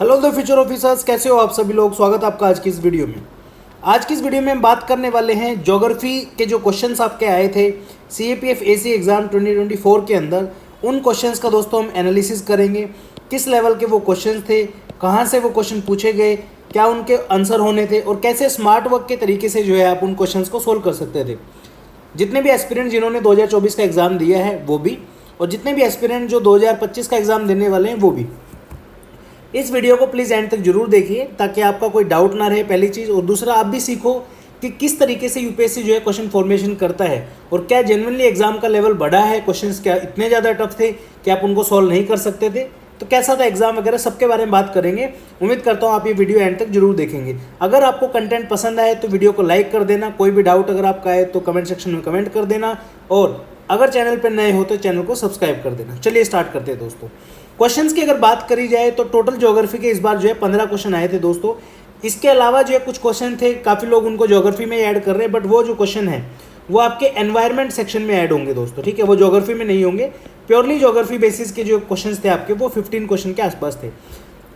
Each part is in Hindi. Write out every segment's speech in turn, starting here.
हेलो द फ्यूचर ऑफिसर्स, कैसे हो आप सभी लोग। स्वागत है आपका आज की इस वीडियो में। आज की इस वीडियो में हम बात करने वाले हैं ज्योग्राफी के जो क्वेश्चंस आपके आए थे सीएपीएफ एसी एग्ज़ाम 2024 के अंदर। उन क्वेश्चंस का दोस्तों हम एनालिसिस करेंगे, किस लेवल के वो क्वेश्चंस थे, कहाँ से वो क्वेश्चन पूछे गए, क्या उनके आंसर होने थे और कैसे स्मार्ट वर्क के तरीके से जो है आप उन क्वेश्चंस को सोल्व कर सकते थे। जितने भी एस्पिरेंट जिन्होंने 2024 का एग्ज़ाम दिया है वो भी, और जितने भी एस्पिरेंट जो 2025 का एग्ज़ाम देने वाले हैं वो भी। इस वीडियो को प्लीज़ एंड तक जरूर देखिए ताकि आपका कोई डाउट ना रहे, पहली चीज़। और दूसरा, आप भी सीखो कि किस तरीके से यूपीएससी जो है क्वेश्चन फॉर्मेशन करता है और क्या जेन्युइनली एग्जाम का लेवल बढ़ा है, क्वेश्चंस क्या इतने ज़्यादा टफ थे कि आप उनको सॉल्व नहीं कर सकते थे, तो कैसा था एग्जाम वगैरह, सबके बारे में बात करेंगे। उम्मीद करता हूँ आप ये वीडियो एंड तक जरूर देखेंगे। अगर आपको कंटेंट पसंद आए तो वीडियो को लाइक कर देना, कोई भी डाउट अगर आपका आए तो कमेंट सेक्शन में कमेंट कर देना, और अगर चैनल पर नए हो तो चैनल को सब्सक्राइब कर देना। चलिए स्टार्ट करते हैं दोस्तों। क्वेश्चंस की अगर बात करी जाए तो टोटल ज्योग्राफी के इस बार जो है 15 क्वेश्चन आए थे दोस्तों। इसके अलावा जो है कुछ क्वेश्चन थे, काफ़ी लोग उनको ज्योग्राफी में ऐड कर रहे हैं, बट वो जो क्वेश्चन है वो आपके एनवायरनमेंट सेक्शन में ऐड होंगे दोस्तों, ठीक है। वो ज्योग्राफी में नहीं होंगे। प्योरली ज्योग्राफी बेसिस के जो क्वेश्चंस थे आपके वो 15 क्वेश्चन के आसपास थे।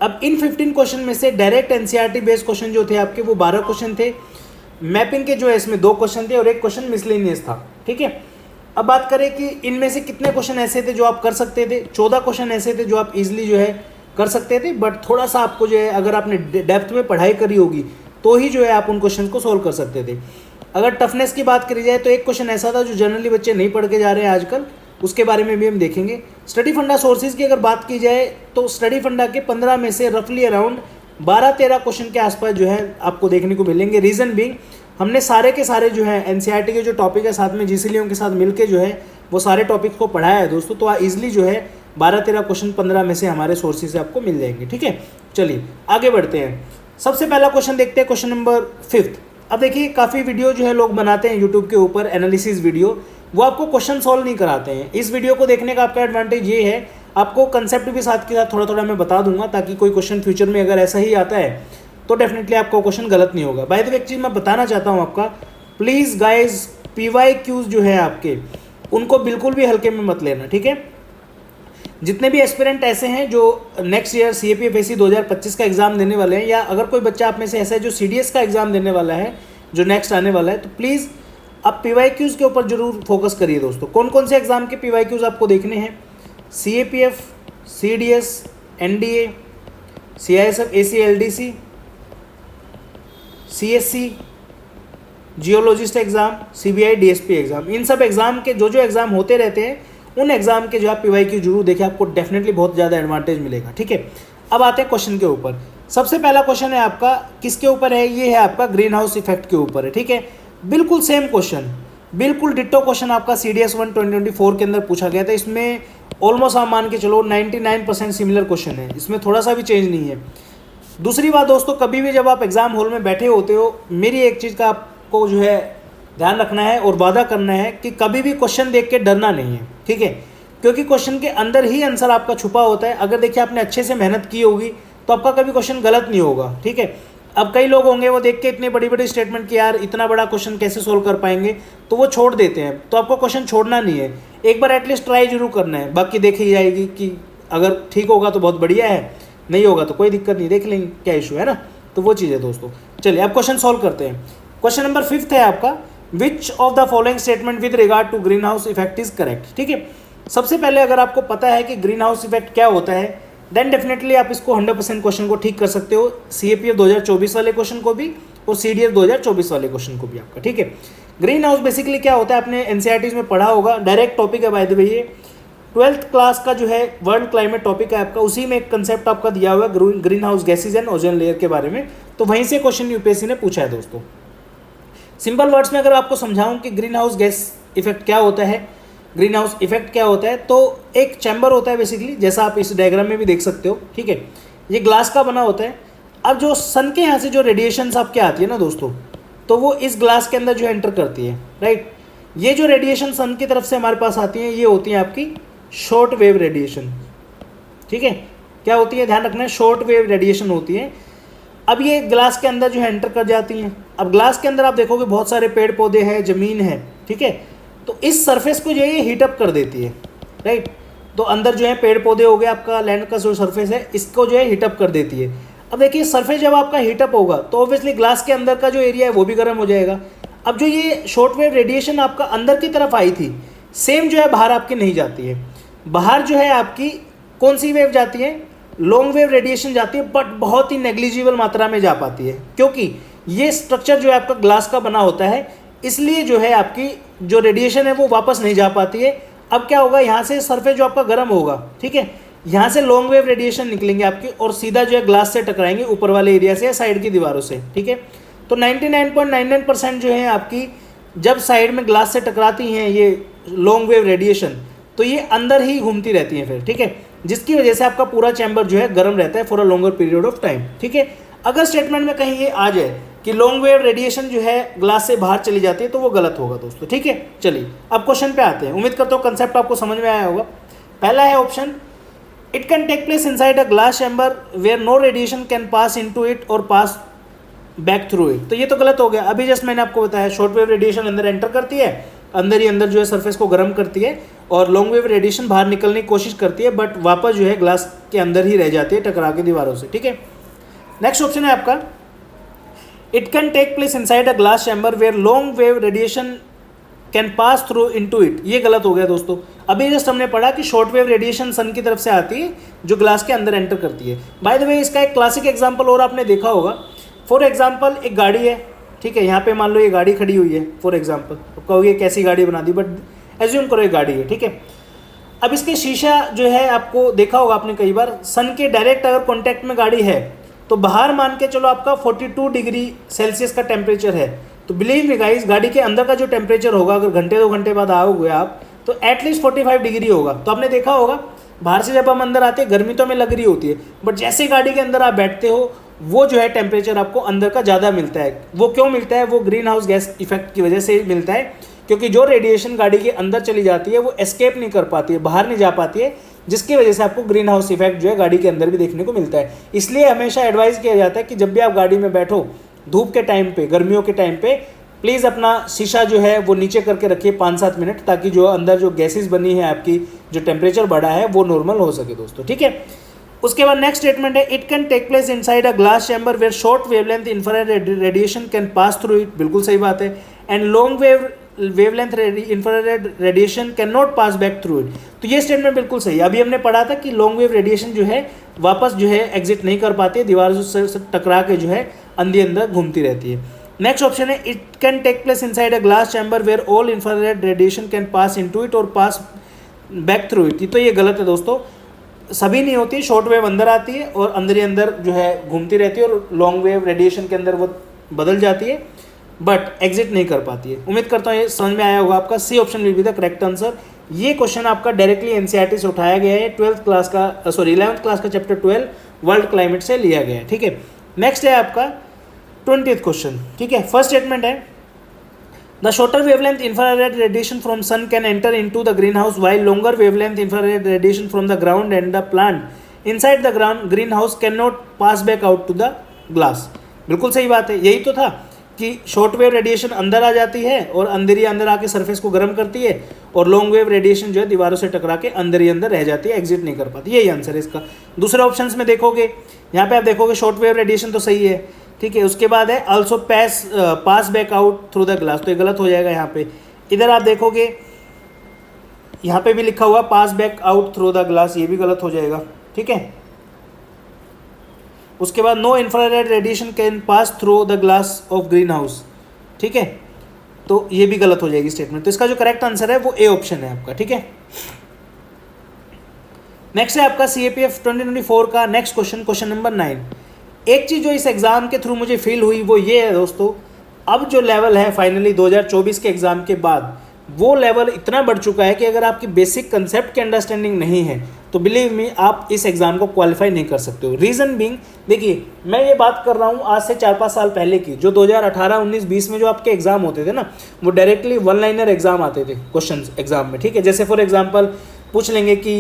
अब इन 15 क्वेश्चन में से डायरेक्ट एनसीईआरटी बेस्ड क्वेश्चन जो थे आपके वो 12 क्वेश्चन थे। मैपिंग के जो है इसमें 2 क्वेश्चन थे और 1 क्वेश्चन मिसलेनियस था, ठीक है। अब बात करें कि इनमें से कितने क्वेश्चन ऐसे थे जो आप कर सकते थे। 14 क्वेश्चन ऐसे थे जो आप इजीली जो है कर सकते थे, बट थोड़ा सा आपको जो है अगर आपने डेप्थ में पढ़ाई करी होगी तो ही जो है आप उन क्वेश्चन को सोल्व कर सकते थे। अगर टफनेस की बात करी जाए तो 1 क्वेश्चन ऐसा था जो जनरली बच्चे नहीं पढ़ के जा रहे हैं आजकल, उसके बारे में भी हम देखेंगे। स्टडी फंडा सोर्सेज की अगर बात की जाए तो स्टडी फंडा के 15 में से रफली अराउंड 12-13 क्वेश्चन के आसपास जो है आपको देखने को मिलेंगे। रीज़न बीइंग, हमने सारे के सारे जो है एनसीईआरटी के जो टॉपिक है साथ में जीसीलियों के साथ मिलके जो है वो सारे टॉपिक्स को पढ़ाया है दोस्तों। तो ईजिली जो है 12-13 क्वेश्चन 15 में से हमारे सोर्सेज से आपको मिल जाएंगे, ठीक है। चलिए आगे बढ़ते हैं। सबसे पहला क्वेश्चन देखते हैं, क्वेश्चन नंबर 5। अब देखिए, काफ़ी वीडियो जो है लोग बनाते हैं यूट्यूब के ऊपर, एनालिसिस वीडियो, वो आपको क्वेश्चन सॉल्व नहीं कराते हैं। इस वीडियो को देखने का आपका एडवांटेज ये है, आपको कंसेप्ट भी साथ के साथ थोड़ा थोड़ा मैं बता दूंगा ताकि कोई क्वेश्चन फ्यूचर में अगर ऐसा ही आता है तो डेफिनेटली आपका क्वेश्चन गलत नहीं होगा। बाय द वे एक चीज़ मैं बताना चाहता हूँ आपका, प्लीज़ गाइज पीवाईक्यूज जो है आपके उनको बिल्कुल भी हल्के में मत लेना, ठीक है। जितने भी एस्पिरेंट ऐसे हैं जो नेक्स्ट ईयर सीएपीएफएसी 2025 का एग्ज़ाम देने वाले हैं, या अगर कोई बच्चा आप में से ऐसा है जो सीडीएस का एग्ज़ाम देने वाला है जो नेक्स्ट आने वाला है, तो प्लीज़ आप पीवाईक्यूज के ऊपर जरूर फोकस करिए दोस्तों। कौन कौन से एग्ज़ाम के पीवाईक्यूज आपको देखने हैं? CAPF, CDS, NDA, CISF ACLDC, CSC, geologist exam, CBI DSP exam, इन सब एग्ज़ाम के जो एग्ज़ाम होते रहते हैं उन एग्ज़ाम के जो आप पीवाईक्यू जरूर देखें, आपको डेफिनेटली बहुत ज़्यादा एडवांटेज मिलेगा, ठीक है। अब आते हैं क्वेश्चन के ऊपर। सबसे पहला क्वेश्चन है आपका किसके ऊपर है? ये है आपका ग्रीन हाउस इफेक्ट के ऊपर है, ठीक है। बिल्कुल सेम क्वेश्चन, बिल्कुल डिट्टो क्वेश्चन आपका CDS 1 2024 के अंदर पूछा गया था। इसमें ऑलमोस्ट आप मान के चलो 99% सिमिलर क्वेश्चन है, इसमें थोड़ा सा भी चेंज नहीं है। दूसरी बात दोस्तों, कभी भी जब आप एग्ज़ाम हॉल में बैठे होते हो, मेरी एक चीज़ का आपको जो है ध्यान रखना है और वादा करना है कि कभी भी क्वेश्चन देख के डरना नहीं है, ठीक है। क्योंकि क्वेश्चन के अंदर ही आंसर आपका छुपा होता है। अगर देखिए आपने अच्छे से मेहनत की होगी तो आपका कभी क्वेश्चन गलत नहीं होगा, ठीक है। अब कई लोग होंगे वो देख के इतनी बड़ी बड़ी स्टेटमेंट कि यार इतना बड़ा क्वेश्चन कैसे सोल्व कर पाएंगे, तो वो छोड़ देते हैं। तो आपको क्वेश्चन छोड़ना नहीं है, एक बार एटलीस्ट ट्राई जरूर करना है। बाकी देखी जाएगी कि अगर ठीक होगा तो बहुत बढ़िया है, नहीं होगा तो कोई दिक्कत नहीं, देख लेंगे क्या इशू है ना। तो वो चीज़ है दोस्तों। चलिए अब क्वेश्चन सॉल्व करते हैं। क्वेश्चन नंबर 5 है आपका, which of the following statement with regard to greenhouse effect is correct, ठीक है। सबसे पहले अगर आपको पता है कि ग्रीन हाउस इफेक्ट क्या होता है, देन डेफिनेटली आप इसको 100% क्वेश्चन को ठीक कर सकते हो, सीएपीएफ 2024 वाले क्वेश्चन को भी और सीडीएस 2024 वाले क्वेश्चन को भी आपका, ठीक है। ग्रीन हाउस बेसिकली क्या होता है आपने एनसीईआरटी में पढ़ा होगा, डायरेक्ट टॉपिक है बाय द वे। ये 12th क्लास का जो है वर्ल्ड क्लाइमेट टॉपिक है आपका, उसी में एक कंसेप्ट आपका दिया हुआ है green house gases and ozone layer के बारे में। तो वहीं से क्वेश्चन यूपीएससी ने पूछा है दोस्तों। सिंपल वर्ड्स में अगर आपको समझाऊं कि ग्रीन हाउस गैस इफेक्ट क्या होता है, ग्रीन हाउस इफेक्ट क्या होता है, तो एक चैम्बर होता है बेसिकली, जैसा आप इस डायग्राम में भी देख सकते हो, ठीक है। ये ग्लास का बना होता है। अब जो सन के यहाँ से जो रेडिएशंस आपके आती है ना दोस्तों, तो वो इस ग्लास के अंदर जो एंटर करती है, राइट। ये जो रेडिएशन सन की तरफ से हमारे पास आती हैं, ये होती हैं आपकी शॉर्ट वेव रेडिएशन, ठीक है। क्या होती है ध्यान रखना है, शॉर्ट वेव रेडिएशन होती है। अब ये ग्लास के अंदर जो है एंटर कर जाती हैं। अब ग्लास के अंदर आप देखोगे बहुत सारे पेड़ पौधे हैं, ज़मीन है, ठीक है। तो इस सरफेस को जो है हीटअप कर देती है, राइट। तो अंदर जो है पेड़ पौधे हो गए, आपका लैंड का जो सरफेस है इसको जो है हीटअप कर देती है। अब देखिए सरफेस जब आपका हीटअप होगा तो ऑब्वियसली ग्लास के अंदर का जो एरिया है वो भी गर्म हो जाएगा। अब जो ये शॉर्ट वेव रेडिएशन आपका अंदर की तरफ आई थी, सेम जो है बाहर आपकी नहीं जाती है। बाहर जो है आपकी कौन सी वेव जाती है, लॉन्ग वेव रेडिएशन जाती है, बट बहुत ही नेग्लिजिबल मात्रा में जा पाती है, क्योंकि ये स्ट्रक्चर जो है आपका ग्लास का बना होता है, इसलिए जो है आपकी जो रेडिएशन है वो वापस नहीं जा पाती है। अब क्या होगा, यहाँ से सरफेस जो आपका गर्म होगा, ठीक है, यहाँ से लॉन्ग वेव रेडिएशन निकलेंगे आपकी और सीधा जो है ग्लास से टकराएंगे ऊपर वाले एरिया से या साइड की दीवारों से, ठीक है। तो 99.99% जो है आपकी जब साइड में ग्लास से टकराती हैं ये लॉन्ग वेव रेडिएशन, तो ये अंदर ही घूमती रहती हैं फिर, ठीक है, जिसकी वजह से आपका पूरा चैम्बर जो है गर्म रहता है for a longer period of time, ठीक है। अगर स्टेटमेंट में कहीं ये आ जाए कि लॉन्ग वेव रेडिएशन जो है ग्लास से बाहर चली जाती है तो वो गलत होगा दोस्तों, ठीक है। चलिए अब क्वेश्चन पे आते हैं। उम्मीद करता हूँ कंसेप्ट आपको समझ में आया होगा। पहला है option, it can take place inside a glass chamber where no radiation can pass into it और पास बैक थ्रू इट। तो ये तो गलत हो गया। अभी जस्ट मैंने आपको बताया शॉर्ट वेव रेडिएशन अंदर एंटर करती है, अंदर ही अंदर जो है सरफेस को गर्म करती है, और लॉन्ग वेव रेडिएशन बाहर निकलने की कोशिश करती है, बट वापस जो है ग्लास के अंदर ही रह जाती है टकरा के दीवारों से, ठीक है। नेक्स्ट ऑप्शन है आपका, it can take place inside a glass chamber where long wave radiation can pass through into it. ये गलत हो गया दोस्तों। अभी जस्ट हमने पढ़ा कि शॉर्ट वेव रेडिएशन सन की तरफ से आती है जो ग्लास के अंदर एंटर करती है। बाय द वे इसका एक क्लासिक एग्जांपल और आपने देखा होगा। फॉर एग्जांपल एक गाड़ी है, ठीक है, यहाँ पे मान लो ये गाड़ी खड़ी हुई है फॉर एग्जांपल, तो कहोगे कैसी गाड़ी बना दी, बट एज्यूम करो ये गाड़ी है, ठीक है। अब इसके शीशा जो है आपको देखा होगा आपने कई बार, सन के डायरेक्ट अगर कॉन्टैक्ट में गाड़ी है तो बाहर मान के चलो आपका 42 डिग्री सेल्सियस का टेम्परेचर है, तो बिलीव मी गाइस गाड़ी के अंदर का जो टेम्परेचर होगा, अगर घंटे 2 घंटे बाद आओगे आप, तो एटलीस्ट 45 डिग्री होगा। तो आपने देखा होगा बाहर से जब हम अंदर आते हैं गर्मी तो हमें लग रही होती है, बट जैसे गाड़ी के अंदर आप बैठते हो वो जो है टेम्परेचर आपको अंदर का ज़्यादा मिलता है। वो क्यों मिलता है, वो ग्रीन हाउस गैस इफेक्ट की वजह से मिलता है, क्योंकि जो रेडिएशन गाड़ी के अंदर चली जाती है वो एस्केप नहीं कर पाती है, बाहर नहीं जा पाती है, जिसकी वजह से आपको ग्रीन हाउस इफेक्ट जो है गाड़ी के अंदर भी देखने को मिलता है। इसलिए हमेशा एडवाइस किया जाता है कि जब भी आप गाड़ी में बैठो धूप के टाइम पे, गर्मियों के टाइम पे, प्लीज़ अपना शीशा जो है वो नीचे करके रखिए 5-7 मिनट, ताकि जो अंदर जो गैसेस बनी है आपकी, जो टेम्परेचर बढ़ा है वो नॉर्मल हो सके दोस्तों, ठीक है। उसके बाद नेक्स्ट स्टेटमेंट है, it can take place inside a glass chamber where short wavelength infrared radiation can pass through it. बिल्कुल सही बात है। And long wavelength infrared radiation can not pass back through it. तो ये स्टेटमेंट बिल्कुल सही है। अभी हमने पढ़ा था कि लॉन्ग वेव रेडिएशन जो है वापस जो है एग्जिट नहीं कर पाती है, दीवार से टकरा के जो है अंदर घूमती रहती है। नेक्स्ट ऑप्शन है, it can take place inside a glass chamber where all infrared radiation can pass into it और पास बैक थ्रू इट। तो ये गलत है दोस्तों, सभी नहीं होती। शॉर्ट वेव अंदर आती है और अंदर ही अंदर जो है घूमती रहती है, और लॉन्ग वेव रेडिएशन के अंदर वो बदल जाती है, बट एग्जिट नहीं कर पाती है। उम्मीद करता हूँ ये समझ में आया होगा आपका। C option will be the correct answer. ये क्वेश्चन आपका डायरेक्टली एनसीईआरटी से उठाया गया है, 11th क्लास का चैप्टर 12 वर्ल्ड क्लाइमेट से लिया गया है, ठीक है। नेक्स्ट है आपका 20th क्वेश्चन, ठीक है। फर्स्ट स्टेटमेंट है, the shorter wavelength infrared radiation from sun can enter into the greenhouse while longer wavelength infrared radiation from the ground and the plant inside the ground greenhouse can not pass back out to the glass. बिल्कुल सही बात है। यही तो था कि शॉर्ट वेव रेडिएशन अंदर आ जाती है और अंदर ही अंदर आके सरफेस को गर्म करती है, और लॉन्ग वेव रेडिएशन जो है दीवारों से टकरा के अंदर ही अंदर रह जाती है, एग्जिट नहीं कर पाती। यही आंसर है इसका। दूसरे ऑप्शंस में देखोगे, यहाँ पे आप देखोगे शॉर्ट वेव रेडिएशन तो सही है, ठीक है। उसके बाद है also pass back out through the glass, तो ये गलत हो जाएगा यहाँ पे। इधर आप देखोगे यहाँ पे भी लिखा हुआ pass back out through the glass, ये भी गलत हो जाएगा, ठीक है। उसके बाद no infrared radiation can pass through the glass of greenhouse, ठीक है, तो ये भी गलत हो जाएगी स्टेटमेंट। तो इसका जो करेक्ट आंसर है वो ए ऑप्शन है आपका, ठीक है। नेक्स्ट है आपका CAPF 2024 का नेक्स्ट क्वेश्चन, क्वेश्चन नंबर 9। एक चीज़ जो इस एग्ज़ाम के थ्रू मुझे फील हुई वो ये है दोस्तों, अब जो लेवल है फाइनली 2024 के एग्ज़ाम के बाद, वो लेवल इतना बढ़ चुका है कि अगर आपकी बेसिक कंसेप्ट की अंडरस्टैंडिंग नहीं है तो बिलीव मी आप इस एग्ज़ाम को क्वालिफाई नहीं कर सकते हो। रीज़न बीइंग, देखिए मैं ये बात कर रहा हूँ आज से 4-5 साल पहले की, जो 2018, 19, 20 में जो आपके एग्ज़ाम होते थे ना, वो डायरेक्टली 1 लाइनर एग्ज़ाम आते थे क्वेश्चन एग्ज़ाम में, ठीक है। जैसे फॉर एग्जाम्पल पूछ लेंगे कि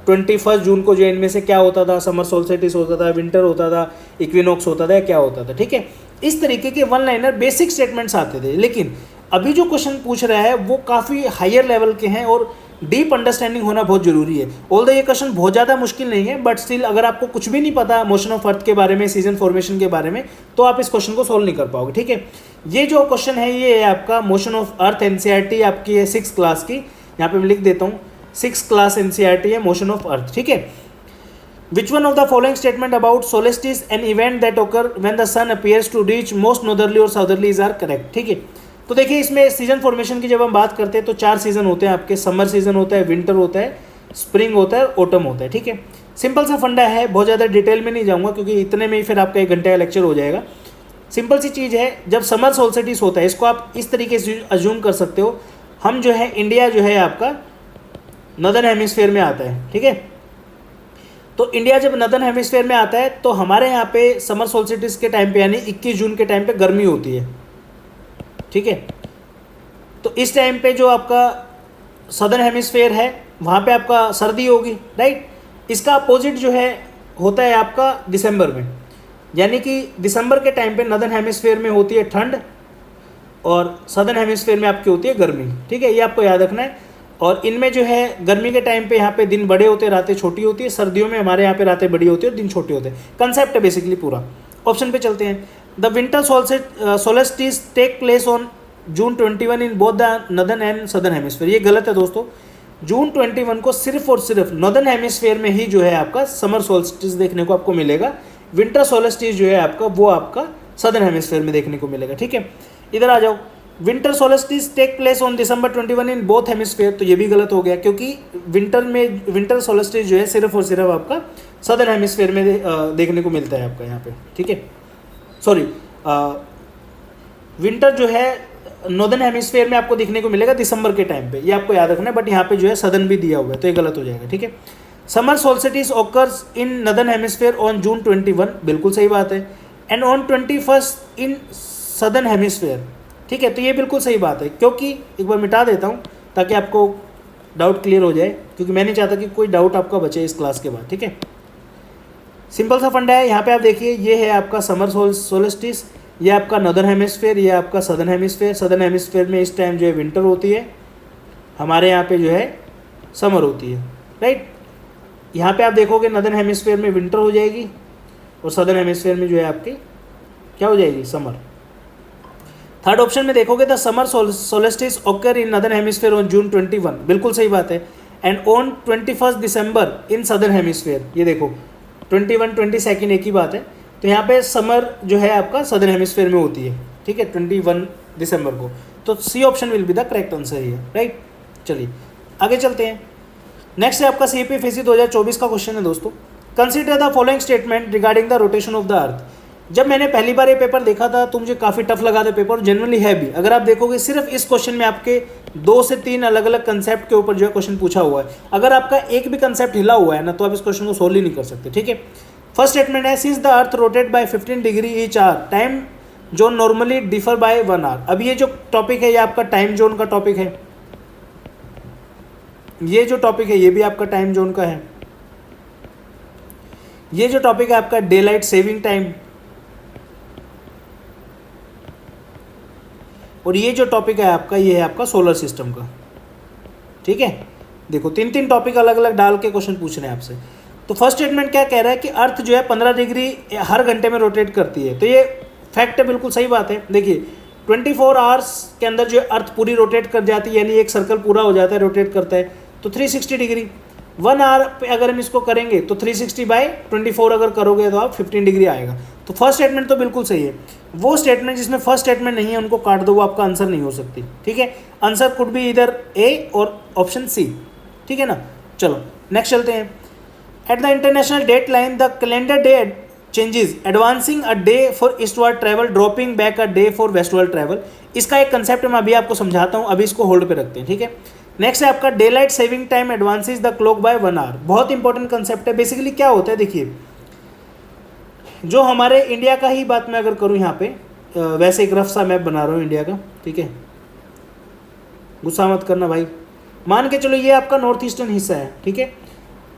21 जून को जो इनमें से क्या होता था, समर सोल्स्टिस होता था, विंटर होता था, इक्विनॉक्स होता था, या क्या होता था, ठीक है। इस तरीके के 1 लाइनर बेसिक स्टेटमेंट्स आते थे। लेकिन अभी जो क्वेश्चन पूछ रहा है वो काफ़ी हायर लेवल के हैं और डीप अंडरस्टैंडिंग होना बहुत जरूरी है। ऑल्दो ये क्वेश्चन बहुत ज़्यादा मुश्किल नहीं है, बट स्टिल अगर आपको कुछ भी नहीं पता मोशन ऑफ अर्थ के बारे में, सीजन फॉर्मेशन के बारे में, तो आप इस क्वेश्चन को सोल्व नहीं कर पाओगे। ठीक है, ये जो क्वेश्चन है ये है आपका मोशन ऑफ अर्थ एनसीईआरटी आपकी है 6th क्लास की, यहाँ पे मैं लिख देता हूँ 6th क्लास एनसीईआरटी है मोशन ऑफ अर्थ। ठीक है, which one of the following statement about solstice an event that occur when the sun appears to reach most northerly और साउदर्ली इज आर करेक्ट। ठीक है, तो देखिए इसमें सीजन फॉर्मेशन की जब हम बात करते हैं तो 4 सीजन होते हैं आपके, समर सीजन होता है, विंटर होता है, स्प्रिंग होता है, ऑटम होता है। ठीक है, सिंपल सा फंडा है, बहुत ज़्यादा डिटेल में नहीं जाऊँगा क्योंकि इतने में ही फिर आपका 1 घंटे का लेक्चर हो जाएगा। सिंपल सी चीज़ है, जब समर सोल्स्टिस होता है, इसको आप इस तरीके से अज्यूम कर सकते हो, हम जो है इंडिया जो है आपका नॉर्दर्न हेमिस्फीयर में आता है। ठीक है, तो इंडिया जब नॉर्दर्न हेमिस्फीयर में आता है तो हमारे यहाँ पे समर सोल्स्टिस के टाइम पे यानी 21 जून के टाइम पे गर्मी होती है। ठीक है, तो इस टाइम पे जो आपका सदर्न हेमिस्फीयर है वहाँ पे आपका सर्दी होगी, राइट। इसका अपोजिट जो है होता है आपका दिसंबर में, यानी कि दिसंबर के टाइम पे नॉर्दर्न हेमिस्फीयर में होती है ठंड और सदर्न हेमिस्फीयर में आपकी होती है गर्मी। ठीक है, ये आपको याद रखना है। और इनमें जो है गर्मी के टाइम पे यहाँ पे दिन बड़े होते हैं, रातें छोटी होती है, सर्दियों में हमारे यहाँ पे रातें बड़ी होती है और दिन छोटे होते हैं। कंसेप्ट है बेसिकली पूरा। ऑप्शन पे चलते हैं। The winter solstice take place on June 21 in both the northern and southern hemisphere. ये गलत है दोस्तों, जून 21 को सिर्फ और सिर्फ नॉर्दर्न हेमिस्फीयर में ही जो है आपका समर सोल्स्टिस देखने को आपको मिलेगा। विंटर सोलेस्टिस जो है आपका वो आपका सदर्न हेमिस्फीयर में देखने को मिलेगा। ठीक है, इधर आ जाओ। Winter solstice take place on December 21 in both hemisphere, तो ये भी गलत हो गया क्योंकि विंटर सोलेस्टिस जो है सिर्फ और सिर्फ आपका सदर्न हेमिस्फीयर में देखने को मिलता है आपका यहाँ पे। ठीक है, सॉरी, विंटर जो है नॉर्दर्न हेमिस्फीयर में आपको देखने को मिलेगा दिसंबर के टाइम पे, ये आपको याद रखना है। बट यहाँ पे जो है सदर्न भी दिया हुआ है तो ये गलत हो जाएगा। ठीक है, summer solstice occurs in northern hemisphere on June 21, बिल्कुल सही बात है। And on 21 in southern hemisphere. ठीक है, तो ये बिल्कुल सही बात है, क्योंकि एक बार मिटा देता हूँ ताकि आपको डाउट क्लियर हो जाए, क्योंकि मैं नहीं चाहता कि कोई डाउट आपका बचे इस क्लास के बाद। ठीक है, सिंपल सा फंडा है। यहाँ पे आप देखिए ये है आपका समर सोल्स्टिस, ये आपका नॉर्दर्न हेमिस्फीयर, ये आपका सदर्न हेमिस्फीयर। सदर्न हेमिस्फीयर में इस टाइम जो है विंटर होती है, हमारे यहाँ पे जो है समर होती है, राइट। यहाँ पे आप देखोगे नॉर्दर्न हेमिस्फीयर में विंटर हो जाएगी और सदर्न हेमिस्फीयर में जो है आपकी क्या हो जाएगी, समर। थर्ड ऑप्शन में देखोगे the summer solstice occur in northern hemisphere on June 21, बिल्कुल सही बात है। And on 21 December in southern hemisphere, ये देखो 21 22 एक ही बात है। तो यहाँ पे समर जो है आपका सदर्न हेमिस्फीयर में होती है। ठीक है, 21 दिसंबर को, तो C option will be the correct answer here, right. चलिए आगे चलते हैं। नेक्स्ट है आपका CAPFAC 2024 का क्वेश्चन है दोस्तों। Consider the following statement regarding the rotation of the earth. जब मैंने पहली बार ये पेपर देखा था तो मुझे काफ़ी टफ लगा था पेपर, जनरली है भी। अगर आप देखोगे सिर्फ इस क्वेश्चन में आपके 2 से 3 अलग अलग कंसेप्ट के ऊपर जो है क्वेश्चन पूछा हुआ है। अगर आपका एक भी कंसेप्ट हिला हुआ है ना तो आप इस क्वेश्चन को सोल्व ही नहीं कर सकते। ठीक है, फर्स्ट स्टेटमेंट है since the earth rotate by 15 degree each hour time zone normally differ by 1 hour. अब ये जो टॉपिक है ये आपका टाइम जोन का टॉपिक है, ये जो टॉपिक है ये भी आपका टाइम जोन का है। ये जो टॉपिक है आपका डे लाइट सेविंग टाइम, और ये जो टॉपिक है आपका ये है आपका सोलर सिस्टम का। ठीक है, देखो 3 टॉपिक अलग अलग डाल के क्वेश्चन पूछ रहे हैं आपसे। तो फर्स्ट स्टेटमेंट क्या कह रहा है कि अर्थ जो है 15 डिग्री हर घंटे में रोटेट करती है, तो ये फैक्ट है, बिल्कुल सही बात है। देखिए 24 आवर्स के अंदर जो है अर्थ पूरी रोटेट कर जाती है, यानी एक सर्कल पूरा हो जाता है, रोटेट करता है, तो 360 डिग्री। 1 आवर पे अगर हम इसको करेंगे तो 360/24 अगर करोगे तो आप 15 डिग्री आएगा। तो फर्स्ट स्टेटमेंट तो बिल्कुल सही है। वो स्टेटमेंट जिसमें फर्स्ट स्टेटमेंट नहीं है उनको काट दो, वो आपका आंसर नहीं हो सकती। ठीक है, आंसर कुड बी इधर ए और ऑप्शन सी। ठीक है ना, चलो नेक्स्ट चलते हैं। At the international date line the calendar day changes, advancing a day for eastward travel, dropping back a day for westward travel. इसका एक कंसेप्ट मैं अभी आपको समझाता हूँ, अभी इसको होल्ड पे रखते हैं। ठीक है, नेक्स्ट है आपका daylight saving time advances the clock by 1 hour. बहुत इंपॉर्टेंट कंसेप्ट है। बेसिकली क्या होता है, देखिए जो हमारे इंडिया का ही बात मैं अगर करूँ यहाँ पे, वैसे एक रफ सा मैप बना रहा हूँ इंडिया का। ठीक है, गुस्सा मत करना भाई। मान के चलो ये आपका नॉर्थ ईस्टर्न हिस्सा है। ठीक है,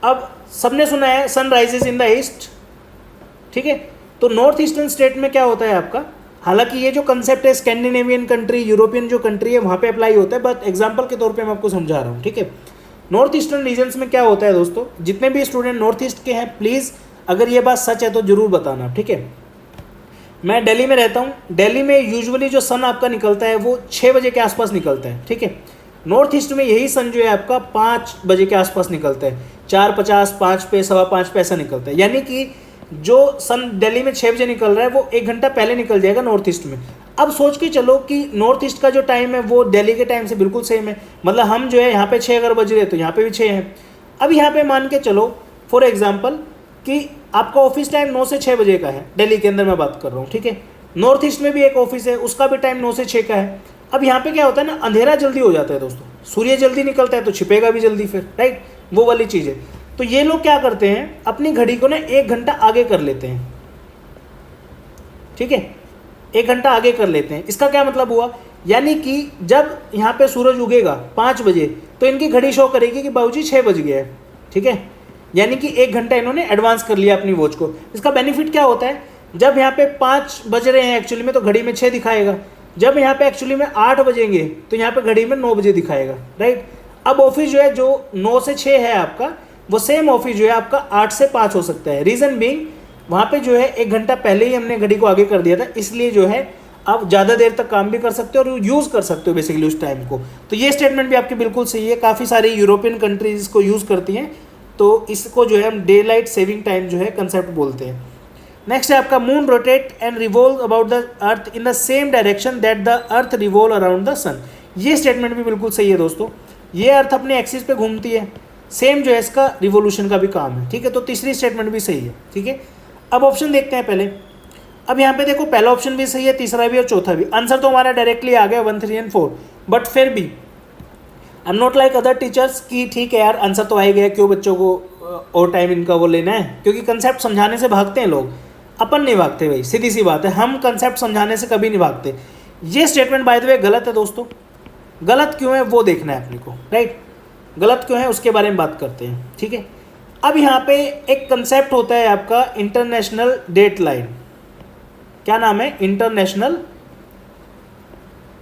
अब सबने सुना है sun rises in the east. ठीक है, तो नॉर्थ ईस्टर्न स्टेट में क्या होता है आपका, हालांकि ये जो कंसेप्ट है स्कैंडिनेवियन कंट्री, यूरोपियन जो कंट्री है वहाँ पे अप्लाई होता है, बट एग्जांपल के तौर पे मैं आपको समझा रहा हूँ। ठीक है, नॉर्थ ईस्टर्न रीजन्स में क्या होता है दोस्तों, जितने भी स्टूडेंट नॉर्थ ईस्ट के हैं प्लीज़ अगर ये बात सच है तो ज़रूर बताना, ठीक है। मैं दिल्ली में रहता हूँ, दिल्ली में यूजुअली जो सन आपका निकलता है वो 6 बजे के आसपास निकलता है, ठीक है। नॉर्थ ईस्ट में यही सन जो है आपका 5 बजे के आसपास निकलता है, 4:50, 5 पे, 5:15 पे ऐसा निकलता है। यानी कि जो सन दिल्ली में 6 बजे निकल रहा है वो 1 घंटा पहले निकल जाएगा नॉर्थ ईस्ट में। अब सोच के चलो कि नॉर्थ ईस्ट का जो टाइम है वो दिल्ली के टाइम से बिल्कुल सेम है, मतलब हम जो है यहाँ पे 6 अगर बज रहे तो यहाँ पे भी 6 है। अब यहाँ पे मान के चलो फॉर एग्जाम्पल कि आपका ऑफिस टाइम 9 से 6 बजे का है, दिल्ली के अंदर मैं बात कर रहा हूँ, ठीक है। नॉर्थ ईस्ट में भी एक ऑफिस है, उसका भी टाइम 9 से 6 का है। अब यहाँ पे क्या होता है ना, अंधेरा जल्दी हो जाता है दोस्तों, सूर्य जल्दी निकलता है तो छिपेगा भी जल्दी फिर, राइट, वो वाली चीज़ है। तो ये लोग क्या करते हैं, अपनी घड़ी को ना 1 घंटा आगे कर लेते हैं, ठीक है, 1 घंटा आगे कर लेते हैं। इसका क्या मतलब हुआ, यानी कि जब यहाँ पे सूरज उगेगा 5 बजे तो इनकी घड़ी शो करेगी कि बाबूजी 6 बज गया है, ठीक है। यानी कि 1 घंटा इन्होंने एडवांस कर लिया अपनी वॉच को। इसका बेनिफिट क्या होता है, जब यहाँ पे 5 बज रहे हैं एक्चुअली में तो घड़ी में 6 दिखाएगा, जब यहाँ पे एक्चुअली में 8 बजेंगे तो यहाँ पे घड़ी में 9 बजे दिखाएगा, राइट। अब ऑफिस जो है जो 9 से 6 है आपका, वो सेम ऑफिस जो है आपका 8 से 5 हो सकता है। रीज़न बीइंग वहाँ पे जो है 1 घंटा पहले ही हमने घड़ी को आगे कर दिया था, इसलिए जो है आप ज़्यादा देर तक काम भी कर सकते हो और यूज़ कर सकते हो बेसिकली उस टाइम को। तो ये स्टेटमेंट भी आपकी बिल्कुल सही है, काफ़ी सारी यूरोपियन कंट्रीज इसको यूज़ करती हैं, तो इसको जो है हम डे लाइट सेविंग टाइम जो है कंसेप्ट बोलते हैं। नेक्स्ट है आपका moon rotate and revolve about the earth in the same direction that the earth revolve around the sun. ये स्टेटमेंट भी बिल्कुल सही है दोस्तों, ये अर्थ अपने एक्सिस पे घूमती है, सेम जो है इसका रिवोल्यूशन का भी काम है, ठीक है। तो तीसरी स्टेटमेंट भी सही है, ठीक है। अब ऑप्शन देखते हैं पहले। अब यहाँ पे देखो पहला ऑप्शन भी सही है, तीसरा भी और चौथा भी। आंसर तो हमारा डायरेक्टली आ गया 1, 3 एंड 4, बट फिर भी I am not like other teachers कि ठीक है यार आंसर तो आ ही गया, क्यों बच्चों को और टाइम इनका वो लेना है, क्योंकि कंसेप्ट समझाने से भागते हैं लोग, अपन नहीं भागते भाई, सीधी सी बात है, हम कंसेप्ट समझाने से कभी नहीं भागते। ये स्टेटमेंट बाय द वे गलत है दोस्तों, गलत क्यों है वो देखना है अपने को, राइट, गलत क्यों है उसके बारे में बात करते हैं, ठीक है। अब यहाँ पे एक कंसेप्ट होता है आपका इंटरनेशनल डेट लाइन, क्या नाम है, इंटरनेशनल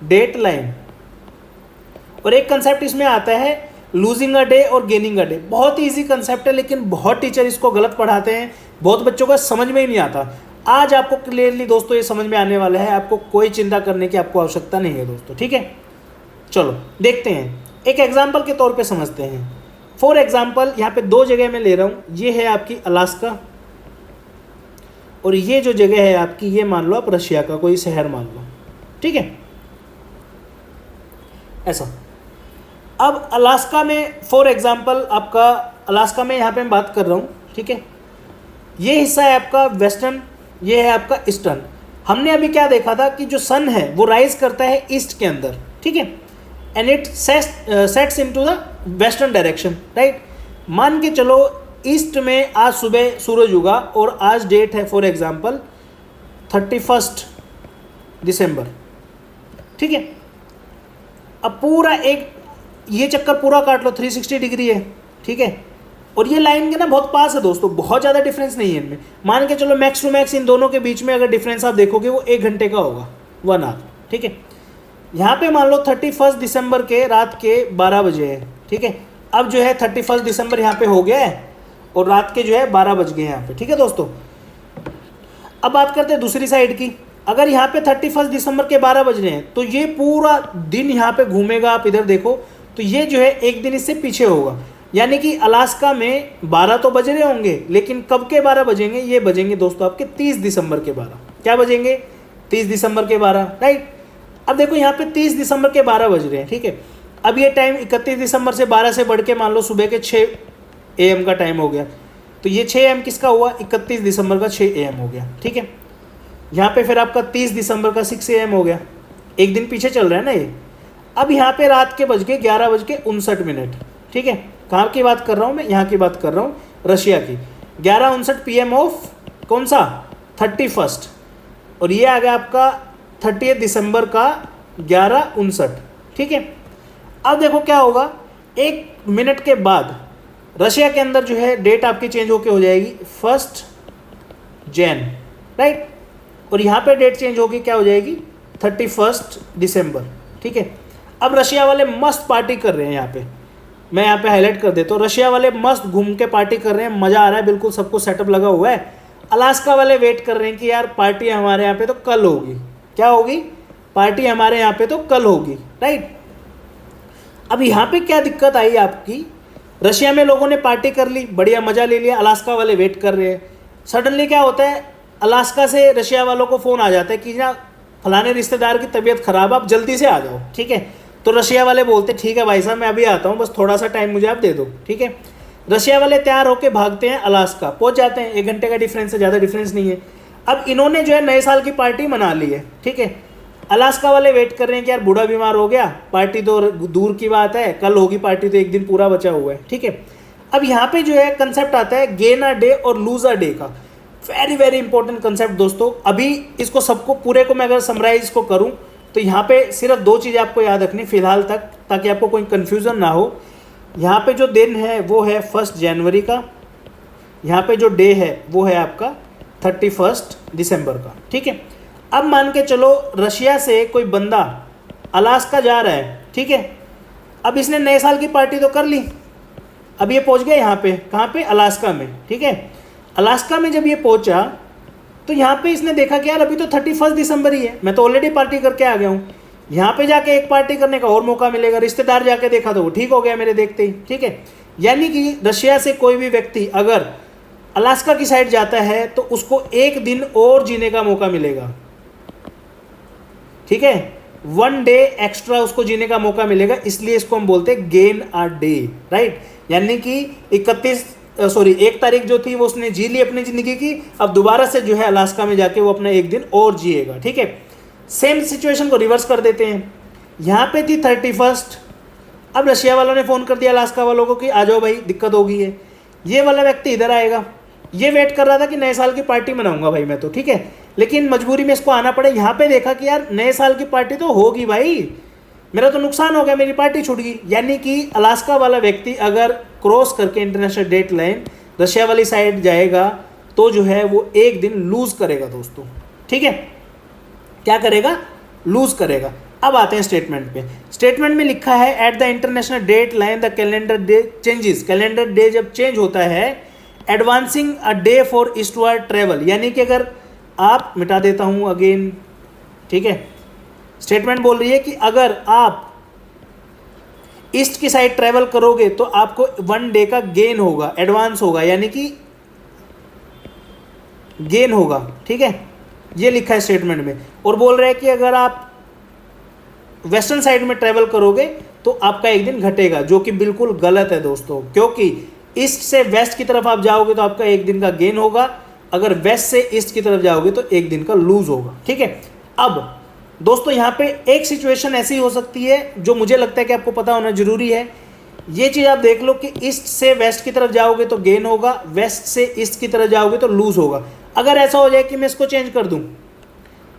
डेट लाइन, और एक कंसेप्ट इसमें आता है लूजिंग अ डे और गेनिंग अ डे। बहुत ही ईजी कंसेप्ट है लेकिन बहुत टीचर इसको गलत पढ़ाते हैं, बहुत बच्चों को समझ में ही नहीं आता। आज आपको क्लियरली दोस्तों ये समझ में आने वाला है, आपको कोई चिंता करने की आपको आवश्यकता नहीं है दोस्तों, ठीक है। चलो देखते हैं, एक एग्जाम्पल के तौर पे समझते हैं। फॉर एग्जाम्पल यहाँ पे 2 जगह मैं ले रहा हूँ, ये है आपकी अलास्का और ये जो जगह है आपकी, ये मान लो आप रशिया का कोई शहर मान लो, ठीक है, ऐसा। अब अलास्का में फॉर एग्जाम्पल आपका अलास्का में यहाँ पे मैं बात कर रहा हूँ, ठीक है, ये हिस्सा है आपका वेस्टर्न, ये है आपका ईस्टर्न। हमने अभी क्या देखा था कि जो सन है वो राइज करता है ईस्ट के अंदर, ठीक है, and it sets into the western direction, right. मान के चलो ईस्ट में आज सुबह सूरज उगा और आज डेट है फॉर एग्जांपल 31 दिसंबर, ठीक है। अब पूरा एक ये चक्कर पूरा काट लो, 360 डिग्री है, ठीक है, और ये लाइन के ना बहुत पास है दोस्तों, बहुत ज़्यादा डिफरेंस नहीं है इनमें। मान के चलो मैक्स टू मैक्स इन दोनों के बीच में अगर डिफरेंस आप देखोगे वो 1 घंटे का होगा, 1 आवर, ठीक है। यहाँ पे मान लो 31 दिसंबर के रात के 12 बजे है, ठीक है। अब जो है 31 दिसंबर यहाँ पे हो गया है और रात के जो है 12 बज गए हैं यहाँ पे, ठीक है दोस्तों। अब बात करते हैं दूसरी साइड की। अगर यहाँ पे 31 दिसंबर के 12 बज रहे हैं तो ये पूरा दिन यहाँ पे घूमेगा, आप इधर देखो तो ये जो है एक दिन इससे पीछे होगा, यानी कि अलास्का में 12 तो बज रहे होंगे लेकिन कब के 12 बजेंगे, ये बजेंगे दोस्तों आपके 30 दिसंबर के 12। क्या बजेंगे, 30 दिसंबर के 12, राइट। अब देखो यहाँ पे 30 दिसंबर के 12 बज रहे हैं, ठीक है। अब ये टाइम 31 दिसंबर से 12 से बढ़ के मान लो सुबह के 6 AM का टाइम हो गया, तो ये 6 AM किसका हुआ, 31 दिसंबर का 6 AM हो गया, ठीक है। यहाँ पे फिर आपका 30 दिसंबर का 6 AM हो गया, एक दिन पीछे चल रहा है ना ये। अब यहाँ पे रात के बज गए 11:59, ठीक है। कहाँ की बात कर रहा हूँ मैं, यहाँ की बात कर रहा हूँ रशिया की। 11:59 PM ऑफ कौन सा, 31, और ये आ गया आपका 30 दिसंबर का 11:59, ठीक है। अब देखो क्या होगा, 1 मिनट के बाद रशिया के अंदर जो है डेट आपकी चेंज होके हो जाएगी 1 जनवरी, राइट। और यहाँ पे डेट चेंज होगी क्या हो जाएगी 31 दिसंबर, ठीक है। अब रशिया वाले मस्त पार्टी कर रहे हैं यहाँ पे, मैं यहाँ पे हाईलाइट कर देता हूँ। रशिया वाले मस्त घूम के पार्टी कर रहे हैं, मज़ा आ रहा है, बिल्कुल सबको सेटअप लगा हुआ है। अलास्का वाले वेट कर रहे हैं कि यार पार्टी हमारे यहाँ पे तो कल होगी। क्या होगी? पार्टी हमारे यहाँ पे तो कल होगी, राइट। अब यहाँ पे क्या दिक्कत आई आपकी? रशिया में लोगों ने पार्टी कर ली, बढ़िया मज़ा ले लिया, अलास्का वाले वेट कर रहे हैं। सडनली क्या होता है, अलास्का से रशिया वालों को फ़ोन आ जाता है कि ना फलाने रिश्तेदार की तबीयत ख़राब, आप जल्दी से आ जाओ, ठीक है। तो रशिया वाले बोलते ठीक है भाई साहब, मैं अभी आता हूँ, बस थोड़ा सा टाइम मुझे आप दे दो, ठीक है। रशिया वाले तैयार होकर भागते हैं, अलास्का पहुँच जाते हैं। 1 घंटे का डिफरेंस है, ज़्यादा डिफरेंस नहीं है। अब इन्होंने जो है नए साल की पार्टी मना ली है, ठीक है। अलास्का वाले वेट कर रहे हैं कि यार बूढ़ा बीमार हो गया, पार्टी तो दूर की बात है, कल होगी पार्टी, तो 1 दिन पूरा बचा हुआ है, ठीक है। अब यहाँ पे जो है कंसेप्ट आता है गेन अ डे और लूज अ डे का। वेरी वेरी इंपॉर्टेंट कंसेप्ट दोस्तों। अभी इसको सबको पूरे को मैं अगर समराइज को करूँ तो यहाँ पे सिर्फ 2 चीज़ें आपको याद रखनी फिलहाल तक, ताकि आपको कोई कन्फ्यूज़न ना हो। यहाँ पे जो दिन है वो है 1 जनवरी का, यहाँ पे जो डे है वो है आपका 31 दिसंबर का, ठीक है। अब मान के चलो रशिया से कोई बंदा अलास्का जा रहा है, ठीक है। अब इसने नए साल की पार्टी तो कर ली, अब ये पहुंच गया यहाँ पे, कहाँ पे? अलास्का में, ठीक है। अलास्का में जब ये पहुंचा तो यहाँ पे इसने देखा कि यार अभी तो 31 दिसंबर ही है, मैं तो ऑलरेडी पार्टी करके आ गया हूँ, यहाँ पे जाके एक पार्टी करने का और मौका मिलेगा। रिश्तेदार जाके देखा तो वो ठीक हो गया मेरे देखते ही, ठीक है। यानी कि रशिया से कोई भी व्यक्ति अगर अलास्का की साइड जाता है तो उसको 1 दिन और जीने का मौका मिलेगा, ठीक है। 1 डे एक्स्ट्रा उसको जीने का मौका मिलेगा, इसलिए इसको हम बोलते हैं गेन अ डे, राइट। यानी कि 1 तारीख जो थी वो उसने जी ली अपनी ज़िंदगी की, अब दोबारा से जो है अलास्का में जाके वो अपना 1 दिन और जिएगा, ठीक है। सेम सिचुएशन को रिवर्स कर देते हैं। यहाँ पे थी 31, अब रशिया वालों ने फ़ोन कर दिया अलास्का वालों को कि आ जाओ भाई, दिक्कत हो गई है। ये वाला व्यक्ति इधर आएगा, ये वेट कर रहा था कि नए साल की पार्टी मनाऊंगा भाई मैं तो, ठीक है, लेकिन मजबूरी में इसको आना पड़े। यहाँ पे देखा कि यार नए साल की पार्टी तो होगी भाई, मेरा तो नुकसान हो गया, मेरी पार्टी छूट गई। यानी कि अलास्का वाला व्यक्ति अगर क्रॉस करके इंटरनेशनल डेट लाइन रशिया वाली साइड जाएगा तो जो है वो 1 दिन लूज करेगा दोस्तों, ठीक है। क्या करेगा? लूज करेगा। अब आते हैं स्टेटमेंट पे। स्टेटमेंट में लिखा है at the international date line the calendar day changes. Calendar day जब चेंज होता है, advancing a day for eastward travel, यानी कि अगर आप, मिटा देता हूँ अगेन, ठीक है। स्टेटमेंट बोल रही है कि अगर आप ईस्ट की साइड ट्रेवल करोगे तो आपको 1 डे का गेन होगा, एडवांस होगा, यानी कि गेन होगा, ठीक है। ये लिखा है स्टेटमेंट में। और बोल रहे हैं कि अगर आप वेस्टर्न साइड में ट्रेवल करोगे तो आपका 1 दिन घटेगा, जो कि बिल्कुल गलत है दोस्तों, क्योंकि ईस्ट से वेस्ट की तरफ आप जाओगे तो आपका 1 दिन का गेन होगा, अगर वेस्ट से ईस्ट की तरफ जाओगे तो 1 दिन का लूज होगा, ठीक है। अब दोस्तों यहाँ पे एक सिचुएशन ऐसी हो सकती है जो मुझे लगता है कि आपको पता होना जरूरी है। ये चीज़ आप देख लो कि ईस्ट से वेस्ट की तरफ जाओगे तो गेन होगा, वेस्ट से ईस्ट की तरफ जाओगे तो लूज होगा। अगर ऐसा हो जाए कि मैं इसको चेंज कर दूँ,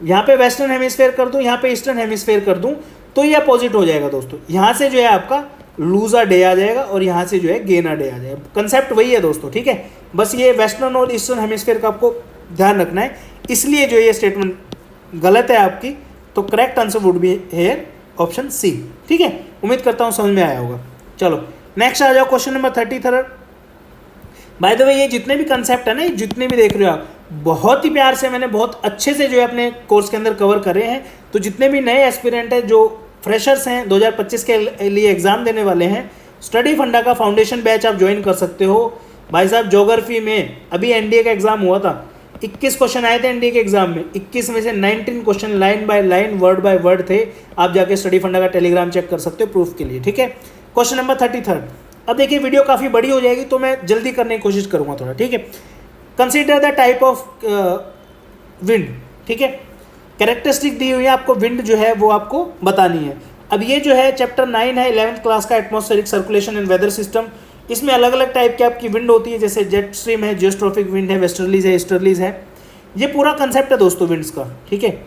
यहाँ पे वेस्टर्न हेमिस्फेयर कर दूँ, यहाँ पे ईस्टर्न हेमिस्फेयर कर दूँ, तो ये अपोजिट हो जाएगा दोस्तों। यहाँ से जो है आपका लूजर डे आ जाएगा और यहाँ से जो है गेनर डे आ जाएगा। कंसेप्ट वही है दोस्तों, ठीक है। बस ये वेस्टर्न और ईस्टर्न हेमिस्फेयर का आपको ध्यान रखना है, इसलिए जो ये स्टेटमेंट गलत है आपकी। तो correct answer would be here option C, ठीक है। उम्मीद करता हूँ समझ में आया होगा। चलो नेक्स्ट आ जाओ, क्वेश्चन नंबर 33। बाय द वे ये जितने भी कंसेप्ट है ना, जितने भी देख रहे हो आप, बहुत ही प्यार से मैंने बहुत अच्छे से जो है अपने कोर्स के अंदर कवर करे हैं। तो जितने भी नए एस्पिरेंट हैं, जो फ्रेशर्स हैं, 2025 के लिए एग्ज़ाम देने वाले हैं, स्टडी फंडा का फाउंडेशन बैच आप ज्वाइन कर सकते हो। भाई साहब ज्योग्राफी में अभी एनडीए का एग्ज़ाम हुआ था, 21 क्वेश्चन आए थे एनडीए के एग्जाम में, 21 में से 19 question line by line word by word थे। आप जाके स्टडी फंडा का टेलीग्राम चेक कर सकते हो प्रूफ के लिए, ठीक है। Question number 33। अब देखिए वीडियो काफ़ी बड़ी हो जाएगी तो मैं जल्दी करने की कोशिश करूँगा थोड़ा, ठीक है। Consider the type of wind, ठीक है। कैरेक्टरिस्टिक दी हुई है आपको, विंड जो है वो आपको बतानी है। अब ये जो है चैप्टर 9 है 11th क्लास का, atmospheric circulation and weather system. इसमें अलग अलग टाइप की आपकी विंड होती है, जैसे जेट स्ट्रीम है, जियोस्ट्रोफिक विंड है, वेस्टर्लीज है, ईस्टर्लीज है। ये पूरा कंसेप्ट है दोस्तों विंड्स का, ठीक है।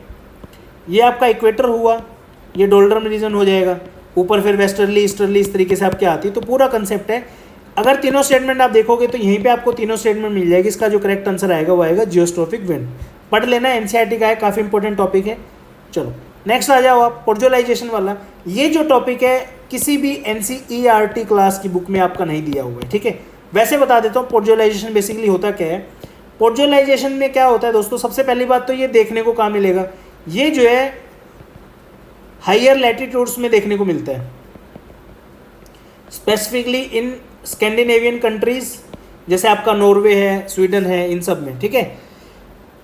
ये आपका इक्वेटर हुआ, ये डोल्डर्म रीजन हो जाएगा, ऊपर फिर वेस्टर्ली ईस्टर्ली इस तरीके से आपके आती है। तो पूरा कंसेप्ट है। अगर तीनों स्टेटमेंट आप देखोगे तो यहीं पे आपको तीनों स्टेटमेंट मिल जाएगी। इसका जो करेक्ट आंसर आएगा वो आएगा जियोस्ट्रोफिक विंड। पढ़ लेना, एनसीईआरटी का है, काफ़ी इंपॉर्टेंट टॉपिक है। चलो नेक्स्ट आ जाओ आप, पोर्जोलाइजेशन वाला। ये जो टॉपिक है किसी भी NCERT क्लास की बुक में आपका नहीं दिया हुआ है, ठीक है। वैसे बता देता हूँ पोर्ट विजुअलाइजेशन बेसिकली होता क्या है। पोर्ट विजुअलाइजेशन में क्या होता है दोस्तों, सबसे पहली बात तो ये देखने को कहाँ मिलेगा, ये जो है हायर लैटिट्यूड्स में देखने को मिलता है, स्पेसिफिकली इन स्कैंडिनेवियन कंट्रीज, जैसे आपका नॉर्वे है, स्वीडन है, इन सब में, ठीक है।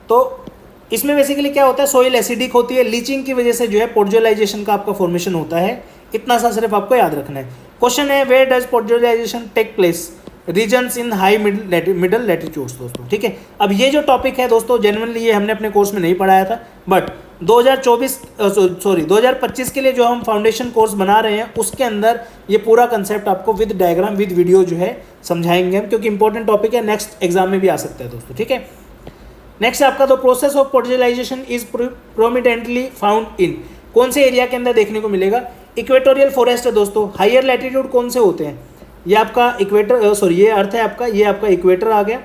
तो इसमें बेसिकली क्या होता है, सोइल एसिडिक होती है, लीचिंग की वजह से जो है पोर्ट विजुअलाइजेशन का आपका फॉर्मेशन होता है। इतना सा सिर्फ आपको याद रखना है। क्वेश्चन है, where does port visualisation take place, regions in high middle latitudes दोस्तों, ठीक है। अब ये जो टॉपिक है दोस्तों, जेन्युइनली ये हमने अपने कोर्स में नहीं पढ़ाया था, बट 2025 के लिए जो हम फाउंडेशन कोर्स बना रहे हैं उसके अंदर ये पूरा कंसेप्ट आपको विद डायग्राम विद वीडियो जो है समझाएंगे हम, क्योंकि इंपॉर्टेंट टॉपिक है, नेक्स्ट एग्जाम में भी आ सकता है दोस्तों, ठीक है। नेक्स्ट आपका the process of port visualisation is prominently found in, कौन से एरिया के अंदर देखने को मिलेगा, इक्वेटोरियल फॉरेस्ट है दोस्तों। हायर लैटिट्यूड कौन से होते हैं, ये आपका इक्वेटर ये अर्थ है आपका, ये आपका इक्वेटर आ गया,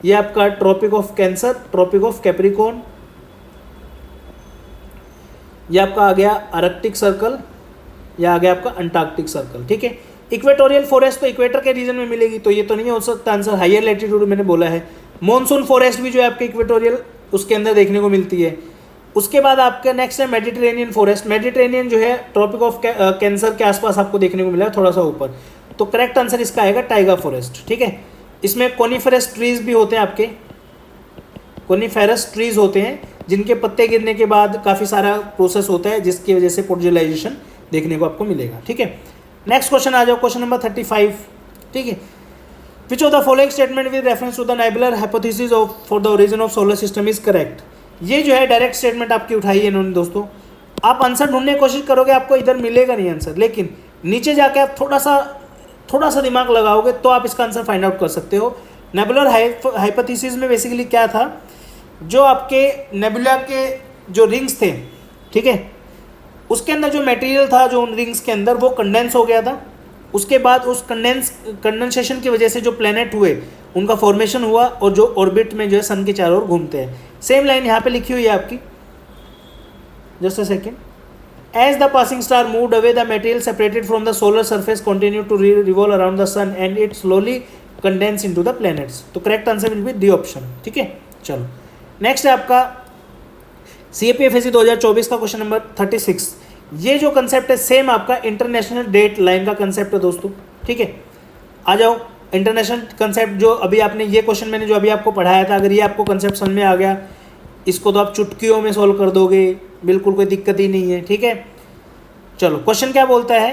ये आपका Tropic of Cancer, Tropic of Capricorn, ये आपका आ गया आर्कटिक सर्कल, ये आ गया आपका अंटार्कटिक सर्कल, ठीक है। इक्वेटोरियल फॉरेस्ट तो इक्वेटर के रीजन में मिलेगी, तो ये तो नहीं हो सकता आंसर, हायर लैटिट्यूड मैंने बोला है। मॉनसून फॉरेस्ट भी जो है आपके इक्वेटोरियल उसके अंदर देखने को मिलती है। उसके बाद आपका नेक्स्ट है मेडिटेरेनियन फॉरेस्ट, मेडिटेरेनियन जो है ट्रॉपिक ऑफ कैंसर के आसपास आपको देखने को मिला है, थोड़ा सा ऊपर, तो करेक्ट आंसर इसका आएगा टाइगा फॉरेस्ट, ठीक है। इसमें कोनिफेरस ट्रीज भी होते हैं आपके, कोनिफेरस ट्रीज होते हैं जिनके पत्ते गिरने के बाद काफ़ी सारा प्रोसेस होता है, जिसकी वजह से पोर्ट विजुअलाइजेशन देखने को आपको मिलेगा, ठीक है। नेक्स्ट क्वेश्चन आ जाओ, क्वेश्चन नंबर 35, ठीक है। Which of the following statement with reference to the nebular hypothesis of for the origin of solar system is correct. ये जो है डायरेक्ट स्टेटमेंट आपकी उठाई है इन्होंने दोस्तों। आप आंसर ढूंढने की कोशिश करोगे, आपको इधर मिलेगा नहीं आंसर, लेकिन नीचे जाके आप थोड़ा सा दिमाग लगाओगे तो आप इसका आंसर फाइंड आउट कर सकते हो। नेबुलर हाइपोथेसिस में बेसिकली क्या था, जो आपके नेबुला के जो रिंग्स थे, ठीक है, उसके अंदर जो मटेरियल था जो उन रिंग्स के अंदर वो कंडेंस हो गया था। उसके बाद उस कंडेंसेशन की वजह से जो प्लैनेट हुए उनका फॉर्मेशन हुआ, और जो ऑर्बिट में जो है सन के चारों ओर घूमते हैं। सेम लाइन यहाँ पे लिखी हुई है आपकी, just a second. As the passing star moved away the material separated from the solar surface continue to revolve around the sun and it slowly condense into the planets. तो correct answer will be D option, ठीक है। चलो नेक्स्ट है आपका CAPFAC 2024 का क्वेश्चन नंबर 36। ये जो कंसेप्ट है सेम आपका इंटरनेशनल डेट लाइन का कंसेप्ट है दोस्तों, ठीक है। आ जाओ, इंटरनेशनल कंसेप्ट जो अभी आपने ये क्वेश्चन मैंने जो अभी आपको पढ़ाया था, अगर ये आपको कंसेप्ट समझ में आ गया, इसको तो आप चुटकियों में सॉल्व कर दोगे, बिल्कुल कोई दिक्कत ही नहीं है, ठीक है। चलो क्वेश्चन क्या बोलता है,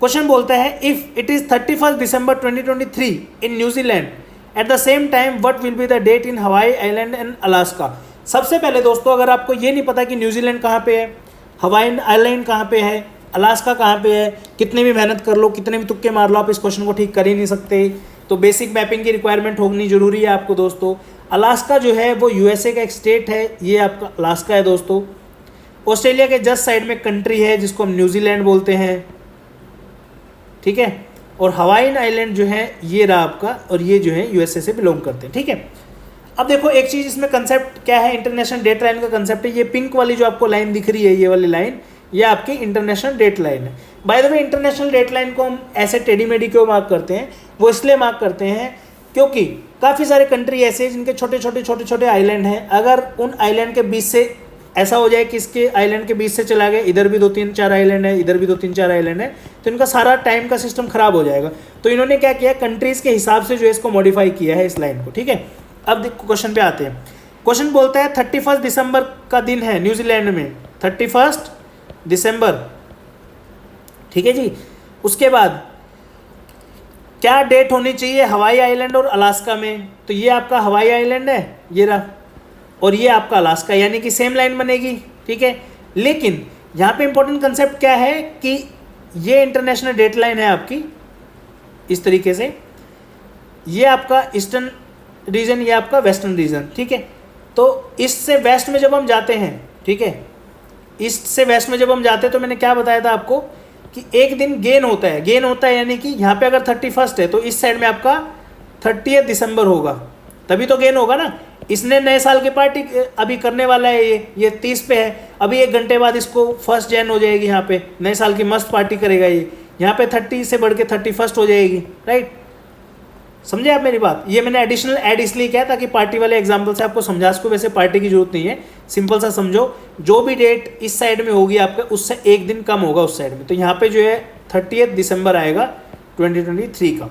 क्वेश्चन बोलता है if it is 31 December 2023 in New Zealand at the same time what will be the date in Hawaii island and Alaska. सबसे पहले दोस्तों, अगर आपको ये नहीं पता कि न्यूजीलैंड कहाँ पे है, हवाई आइलैंड कहाँ पे है, अलास्का कहाँ पे है, कितने भी मेहनत कर लो, कितने भी तुक्के मार लो, आप इस क्वेश्चन को ठीक कर ही नहीं सकते। तो बेसिक मैपिंग की रिक्वायरमेंट होनी जरूरी है आपको दोस्तों। अलास्का जो है वो USA का एक स्टेट है, ये आपका अलास्का है दोस्तों। ऑस्ट्रेलिया के जस्ट साइड में कंट्री है जिसको हम न्यूजीलैंड बोलते हैं, ठीक है। और हवाईन आइलैंड जो है ये रहा आपका, और ये जो है USA से बिलोंग करते हैं, ठीक है। अब देखो एक चीज़ इसमें कंसेप्ट क्या है, इंटरनेशनल डेट लाइन का कंसेप्ट है। ये पिंक वाली जो आपको लाइन दिख रही है, ये वाली लाइन, ये आपकी इंटरनेशनल डेट लाइन है। By the way international date line को हम ऐसे टेढ़ी मेढ़ी क्यों मार्क करते हैं, वो इसलिए मार्क करते हैं क्योंकि काफ़ी सारे कंट्री ऐसे हैं जिनके छोटे छोटे आइलैंड हैं। अगर उन आइलैंड के बीच से ऐसा हो जाए कि इसके आइलैंड के बीच से चला गया, इधर भी 2-3-4 आइलैंड है, इधर भी 2-3-4 आइलैंड है, तो इनका सारा टाइम का सिस्टम खराब हो जाएगा। तो इन्होंने क्या किया, कंट्रीज़ के हिसाब से जो है इसको मॉडिफाई किया है इस लाइन को, ठीक है। अब देखो क्वेश्चन पे आते हैं। क्वेश्चन बोलता है 31 दिसंबर का दिन है न्यूजीलैंड में, 31 दिसंबर, ठीक है जी। उसके बाद क्या डेट होनी चाहिए हवाई आइलैंड और अलास्का में, तो ये आपका हवाई आइलैंड है, ये रहा, और ये आपका अलास्का, यानी कि सेम लाइन बनेगी, ठीक है। लेकिन यहाँ पे इंपॉर्टेंट कंसेप्ट क्या है कि ये इंटरनेशनल डेट लाइन है आपकी इस तरीके से, ये आपका ईस्टर्न रीजन, ये आपका वेस्टर्न रीजन, ठीक है। तो ईस्ट से वेस्ट में जब हम जाते हैं, ठीक है, ईस्ट से वेस्ट में जब हम जाते हैं तो मैंने क्या बताया था आपको कि एक दिन गेन होता है, यानी कि यहाँ पे अगर 31 है तो इस साइड में आपका 30 दिसंबर होगा, तभी तो गेन होगा ना। इसने नए साल की पार्टी अभी करने वाला है, ये 30 पे है, अभी 1 घंटे बाद इसको 1 जनवरी हो जाएगी, यहाँ पे नए साल की मस्त पार्टी करेगा ये, यहाँ पे 30 से बढ़ के 31 हो जाएगी, राइट। समझे आप मेरी बात? ये मैंने एडिशनल ऐड इसलिए किया ताकि पार्टी वाले एग्जाम्पल से आपको समझा सको। वैसे पार्टी की जरूरत नहीं है, सिंपल सा समझो, जो भी डेट इस साइड में होगी आपका उससे 1 दिन कम होगा उस साइड में, तो यहाँ पे जो है 30 दिसंबर आएगा 2023 का।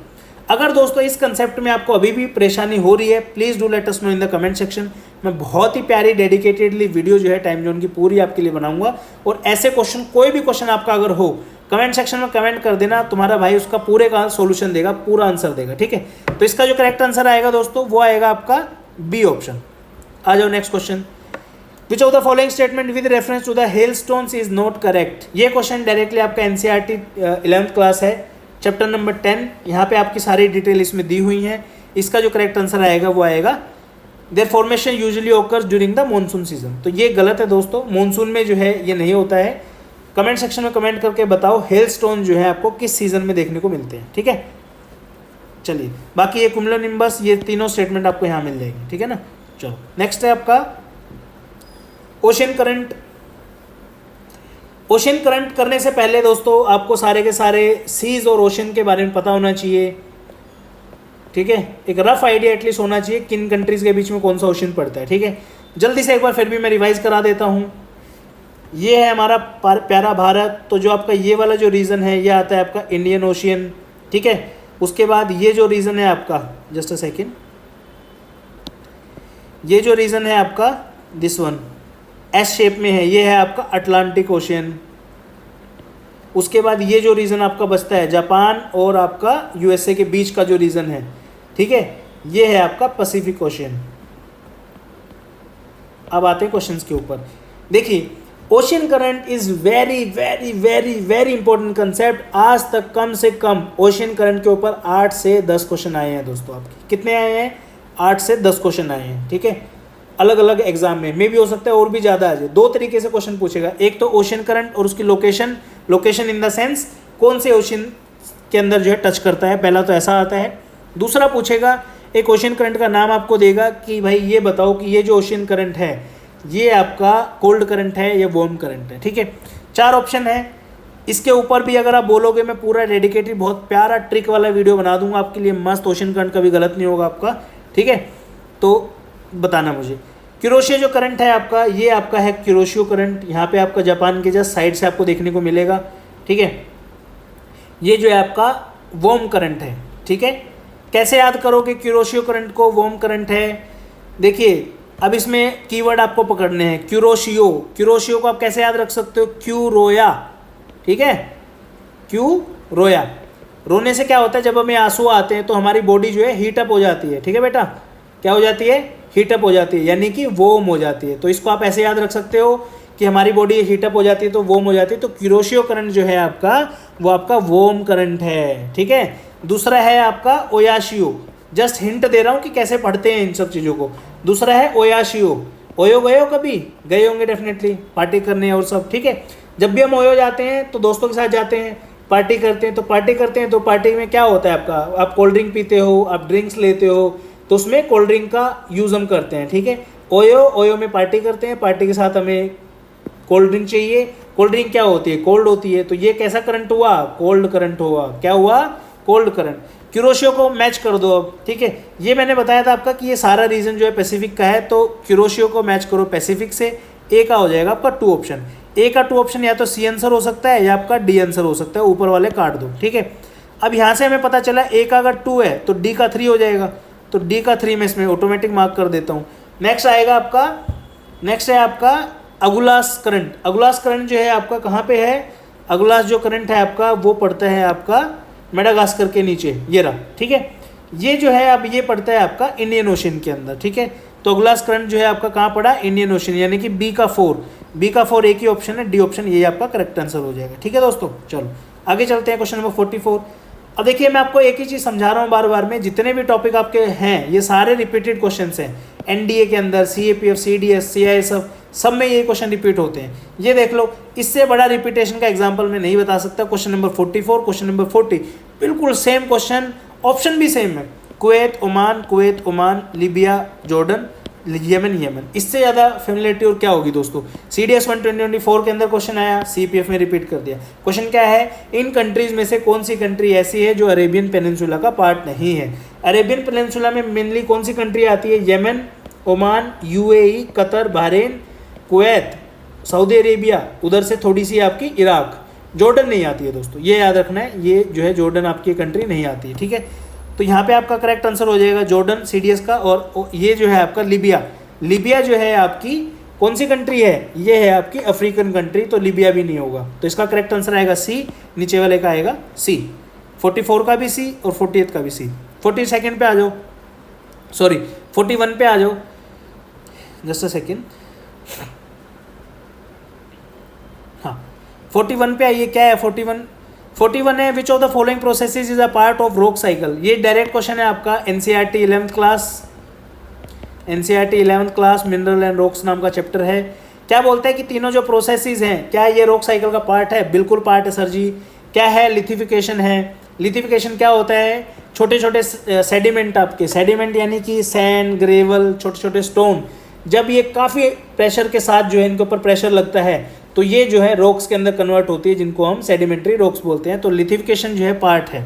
अगर दोस्तों इस कंसेप्ट में आपको अभी भी परेशानी हो रही है, please do let us know in the comment section. मैं बहुत ही प्यारी डेडिकेटेडली वीडियो जो है टाइम जोन की पूरी आपके लिए बनाऊंगा, और ऐसे क्वेश्चन, कोई भी क्वेश्चन आपका अगर हो कमेंट सेक्शन में कमेंट कर देना, तुम्हारा भाई उसका पूरे का सोल्यूशन देगा, पूरा आंसर देगा, ठीक है। तो इसका जो करेक्ट आंसर आएगा दोस्तों वो आएगा आपका बी ऑप्शन। आ जाओ next question. Which of the following statement with reference to the hailstones is not correct. ये क्वेश्चन डायरेक्टली आपका एनसीईआरटी 11th क्लास है, चैप्टर नंबर 10, यहाँ पे आपकी सारी डिटेल इसमें दी हुई हैं। इसका जो करेक्ट आंसर आएगा वो आएगा there formation usually occurs during the monsoon season. तो ये गलत है दोस्तों, मॉनसून में जो है ये नहीं होता है। कमेंट सेक्शन में कमेंट करके बताओ हेलस्टोन जो है आपको किस सीजन में देखने को मिलते हैं, ठीक है। चलिए, बाकी ये कुमुलोनिम्बस, ये तीनों स्टेटमेंट आपको यहाँ मिल जाएगी, ठीक है ना। चलो नेक्स्ट है आपका ओशन करंट। ओशन करंट करने से पहले दोस्तों आपको सारे के सारे सीज और ओशन के बारे में पता होना चाहिए, ठीक है। एक रफ आइडिया एटलीस्ट होना चाहिए किन कंट्रीज के बीच में कौन सा ओशन पड़ता है, ठीक है। जल्दी से एक बार फिर भी मैं रिवाइज करा देता हूँ। ये है हमारा प्यारा भारत, तो जो आपका ये वाला जो रीजन है ये आता है आपका इंडियन ओशियन, ठीक है। उसके बाद ये जो रीजन है आपका, जस्ट अ सेकेंड, ये जो रीजन है आपका दिस वन एस शेप में है, ये है आपका अटलांटिक ओशियन। उसके बाद ये जो रीजन आपका बचता है जापान और आपका यूएसए के बीच का जो रीजन है, ठीक है, ये है आपका पैसिफिक ओशियन। अब आते हैं क्वेश्चंस के ऊपर। देखिए, ocean current is very very very very important concept. आज तक कम से कम ओशियन करंट के ऊपर 8 से 10 क्वेश्चन आए हैं दोस्तों। आपके कितने आए हैं? 8 से 10 क्वेश्चन आए हैं, ठीक है, अलग अलग एग्जाम में। मे भी हो सकता है और भी ज़्यादा आ जाए। 2 तरीके से क्वेश्चन पूछेगा, एक तो ओशियन करंट और उसकी location, location in the sense कौन से ओशियन के अंदर जो है टच करता है, पहला तो ऐसा आता है। दूसरा पूछेगा एक ओशियन करंट का नाम आपको देगा कि भाई ये बताओ कि ये जो ओशियन करंट है ये आपका कोल्ड करंट है या वार्म करंट है, ठीक है। 4 ऑप्शन है। इसके ऊपर भी अगर आप बोलोगे मैं पूरा डेडिकेटेड बहुत प्यारा ट्रिक वाला वीडियो बना दूंगा आपके लिए, मस्त। ओशियन करंट कभी गलत नहीं होगा आपका, ठीक है। तो बताना मुझे। क्यूरोशियो जो करंट है आपका, ये आपका है क्यूरोशियो करंट। यहाँ पे आपका जापान के जस्ट साइड से आपको देखने को मिलेगा, ठीक है। ये जो है आपका वार्म करंट है, ठीक है। कैसे याद करोगे क्यूरोशियो करंट को, वार्म करंट है? देखिए, अब इसमें कीवर्ड आपको पकड़ने हैं। क्यूरोशियो, क्यूरोशियो को आप कैसे याद रख सकते हो? क्यू रोया, ठीक है, क्यू रोया। रोने से क्या होता है, जब हमें आंसू आते हैं तो हमारी बॉडी जो है हीट अप हो जाती है, ठीक है बेटा। क्या हो जाती है? हीट अप हो जाती है, यानी कि वार्म हो जाती है। तो इसको आप ऐसे याद रख सकते हो कि हमारी बॉडी हीट अप हो जाती है तो वार्म हो जाती है। तो क्यूरोशियो करंट जो है आपका, वो आपका वार्म करंट है, ठीक है। दूसरा है आपका ओयाशियो। जस्ट हिंट दे रहा हूँ कि कैसे पढ़ते हैं इन सब चीज़ों को। दूसरा है ओयाशियो। ओयो गए हो कभी? गए होंगे डेफिनेटली, पार्टी करने और सब, ठीक है। जब भी हम ओयो जाते हैं तो दोस्तों के साथ जाते हैं, पार्टी करते हैं। तो पार्टी में क्या होता है आपका, आप कोल्ड ड्रिंक पीते हो, आप ड्रिंक्स लेते हो, तो उसमें कोल्ड ड्रिंक का यूज़ हम करते हैं, ठीक है। ओयो में पार्टी करते हैं, पार्टी के साथ हमें कोल्ड ड्रिंक चाहिए। कोल्ड ड्रिंक क्या होती है? कोल्ड होती है। तो ये कैसा करंट हुआ? कोल्ड करंट हुआ। क्या हुआ? Cold current. क्यूरोशियो को मैच कर दो अब, ठीक है। ये मैंने बताया था आपका कि ये सारा रीजन जो है पैसिफिक का है, तो क्यूरोशियो को मैच करो पैसिफिक से। ए का हो जाएगा आपका 2 ऑप्शन। ए का 2 ऑप्शन या तो सी आंसर हो सकता है या आपका डी आंसर हो सकता है, ऊपर वाले काट दो, ठीक है। अब यहाँ से हमें पता चला ए का अगर 2 है तो डी का 3 हो जाएगा, तो डी का 3 में इसमें ऑटोमेटिक मार्क कर देता हूँ। नेक्स्ट आएगा आपका, नेक्स्ट है आपका अगुलास करंट। अगुलास करंट जो है आपका कहाँ पे है? अगुलास जो करंट है आपका वो पड़ता है आपका मेडागास्कर के नीचे, ये रहा, ठीक है। ये जो है अब ये पड़ता है आपका इंडियन ओशन के अंदर, ठीक है। तो अगुलास करंट जो है आपका कहाँ पड़ा? इंडियन ओशन, यानी कि बी का 4। बी का 4 एक ही ऑप्शन है, डी ऑप्शन ये आपका करेक्ट आंसर हो जाएगा, ठीक है दोस्तों। चलो आगे चलते हैं, क्वेश्चन नंबर 44। अब देखिए, मैं आपको एक ही चीज़ समझा रहा हूँ बार बार में, जितने भी टॉपिक आपके हैं ये सारे रिपीटेड क्वेश्चन हैं। एनडीए के अंदर, सीएपीएफ, सीडीएस, सीआईएसएफ, सब में ये क्वेश्चन रिपीट होते हैं। ये देख लो, इससे बड़ा रिपीटेशन का एग्जाम्पल मैं नहीं बता सकता। क्वेश्चन नंबर 44, क्वेश्चन नंबर 40, बिल्कुल सेम क्वेश्चन, ऑप्शन भी सेम है। Kuwait, Oman, Libya, Jordan, Yemen. इससे ज़्यादा फेमिलियरिटी और क्या होगी दोस्तों। CDS 1 2024 के अंदर क्वेश्चन आया, CPF में रिपीट कर दिया। क्वेश्चन क्या है, इन कंट्रीज में से कौन सी कंट्री ऐसी है जो अरेबियन पेनिनसुला का पार्ट नहीं है। अरेबियन पेनिनसुला में मेनली कौन सी कंट्री आती है, Yemen, Oman, UAE, Qatar, Bahrain, Kuwait, Saudi Arabia, उधर से थोड़ी सी आपकी इराक, जॉर्डन नहीं आती है दोस्तों, ये याद रखना है, ये जो है जॉर्डन आपकी कंट्री नहीं आती है, ठीक है। तो यहाँ पे आपका करेक्ट आंसर हो जाएगा जॉर्डन CDS का। और ये जो है आपका लीबिया जो है आपकी कौन सी कंट्री है, ये है आपकी अफ्रीकन कंट्री, तो लीबिया भी नहीं होगा। तो इसका करेक्ट आंसर आएगा C, नीचे वाले का आएगा C। 44 का भी C और 48 का भी C। 42 पे आ जाओ, सॉरी 41 पे आ जाओ, जस्ट अ सेकेंड। हाँ 41 पे आइए, क्या है 41 है, which of the following processes is a part of रोक साइकिल। ये डायरेक्ट क्वेश्चन है आपका NCERT 11th class mineral and rocks नाम का चैप्टर है। क्या बोलते हैं कि तीनों जो प्रोसेसेस हैं, क्या ये रॉक साइकिल का पार्ट है, बिल्कुल पार्ट है सर जी। क्या है, लिथिफिकेशन है। लिथिफिकेशन क्या होता है, छोटे छोटे सेडिमेंट, आपके सेडिमेंट यानी कि सैंड, ग्रेवल, छोटे छोटे स्टोन, जब ये काफ़ी प्रेशर के साथ जो है इनके ऊपर प्रेशर लगता है तो ये जो है रॉक्स के अंदर कन्वर्ट होती है, जिनको हम सेडिमेंट्री रॉक्स बोलते हैं। तो लिथिफिकेशन जो है पार्ट है।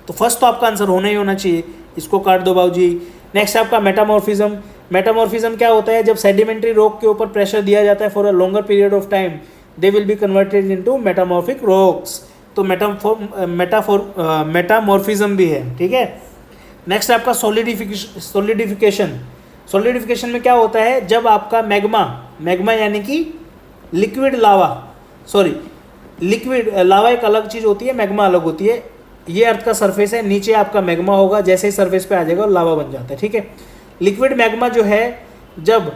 तो फर्स्ट तो आपका आंसर होना ही होना चाहिए, इसको काट दो बाबूजी। नेक्स्ट आपका मेटामॉर्फिज्म। मेटामॉर्फिज्म क्या होता है, जब सेडिमेंट्री रॉक के ऊपर प्रेशर दिया जाता है for a longer period of time, they will be converted into metamorphic rocks. तो मेटामॉर्फिज्म भी है, ठीक है। नेक्स्ट आपका सॉलिडिफिकेशन। सॉलिडिफिकेशन में क्या होता है, जब आपका मैग्मा यानी कि लिक्विड लावा एक अलग चीज़ होती है, मैग्मा अलग होती है। ये अर्थ का सरफेस है, नीचे आपका मैग्मा होगा, जैसे ही सरफेस पे आ जाएगा लावा बन जाता है, ठीक है। लिक्विड मैग्मा जो है जब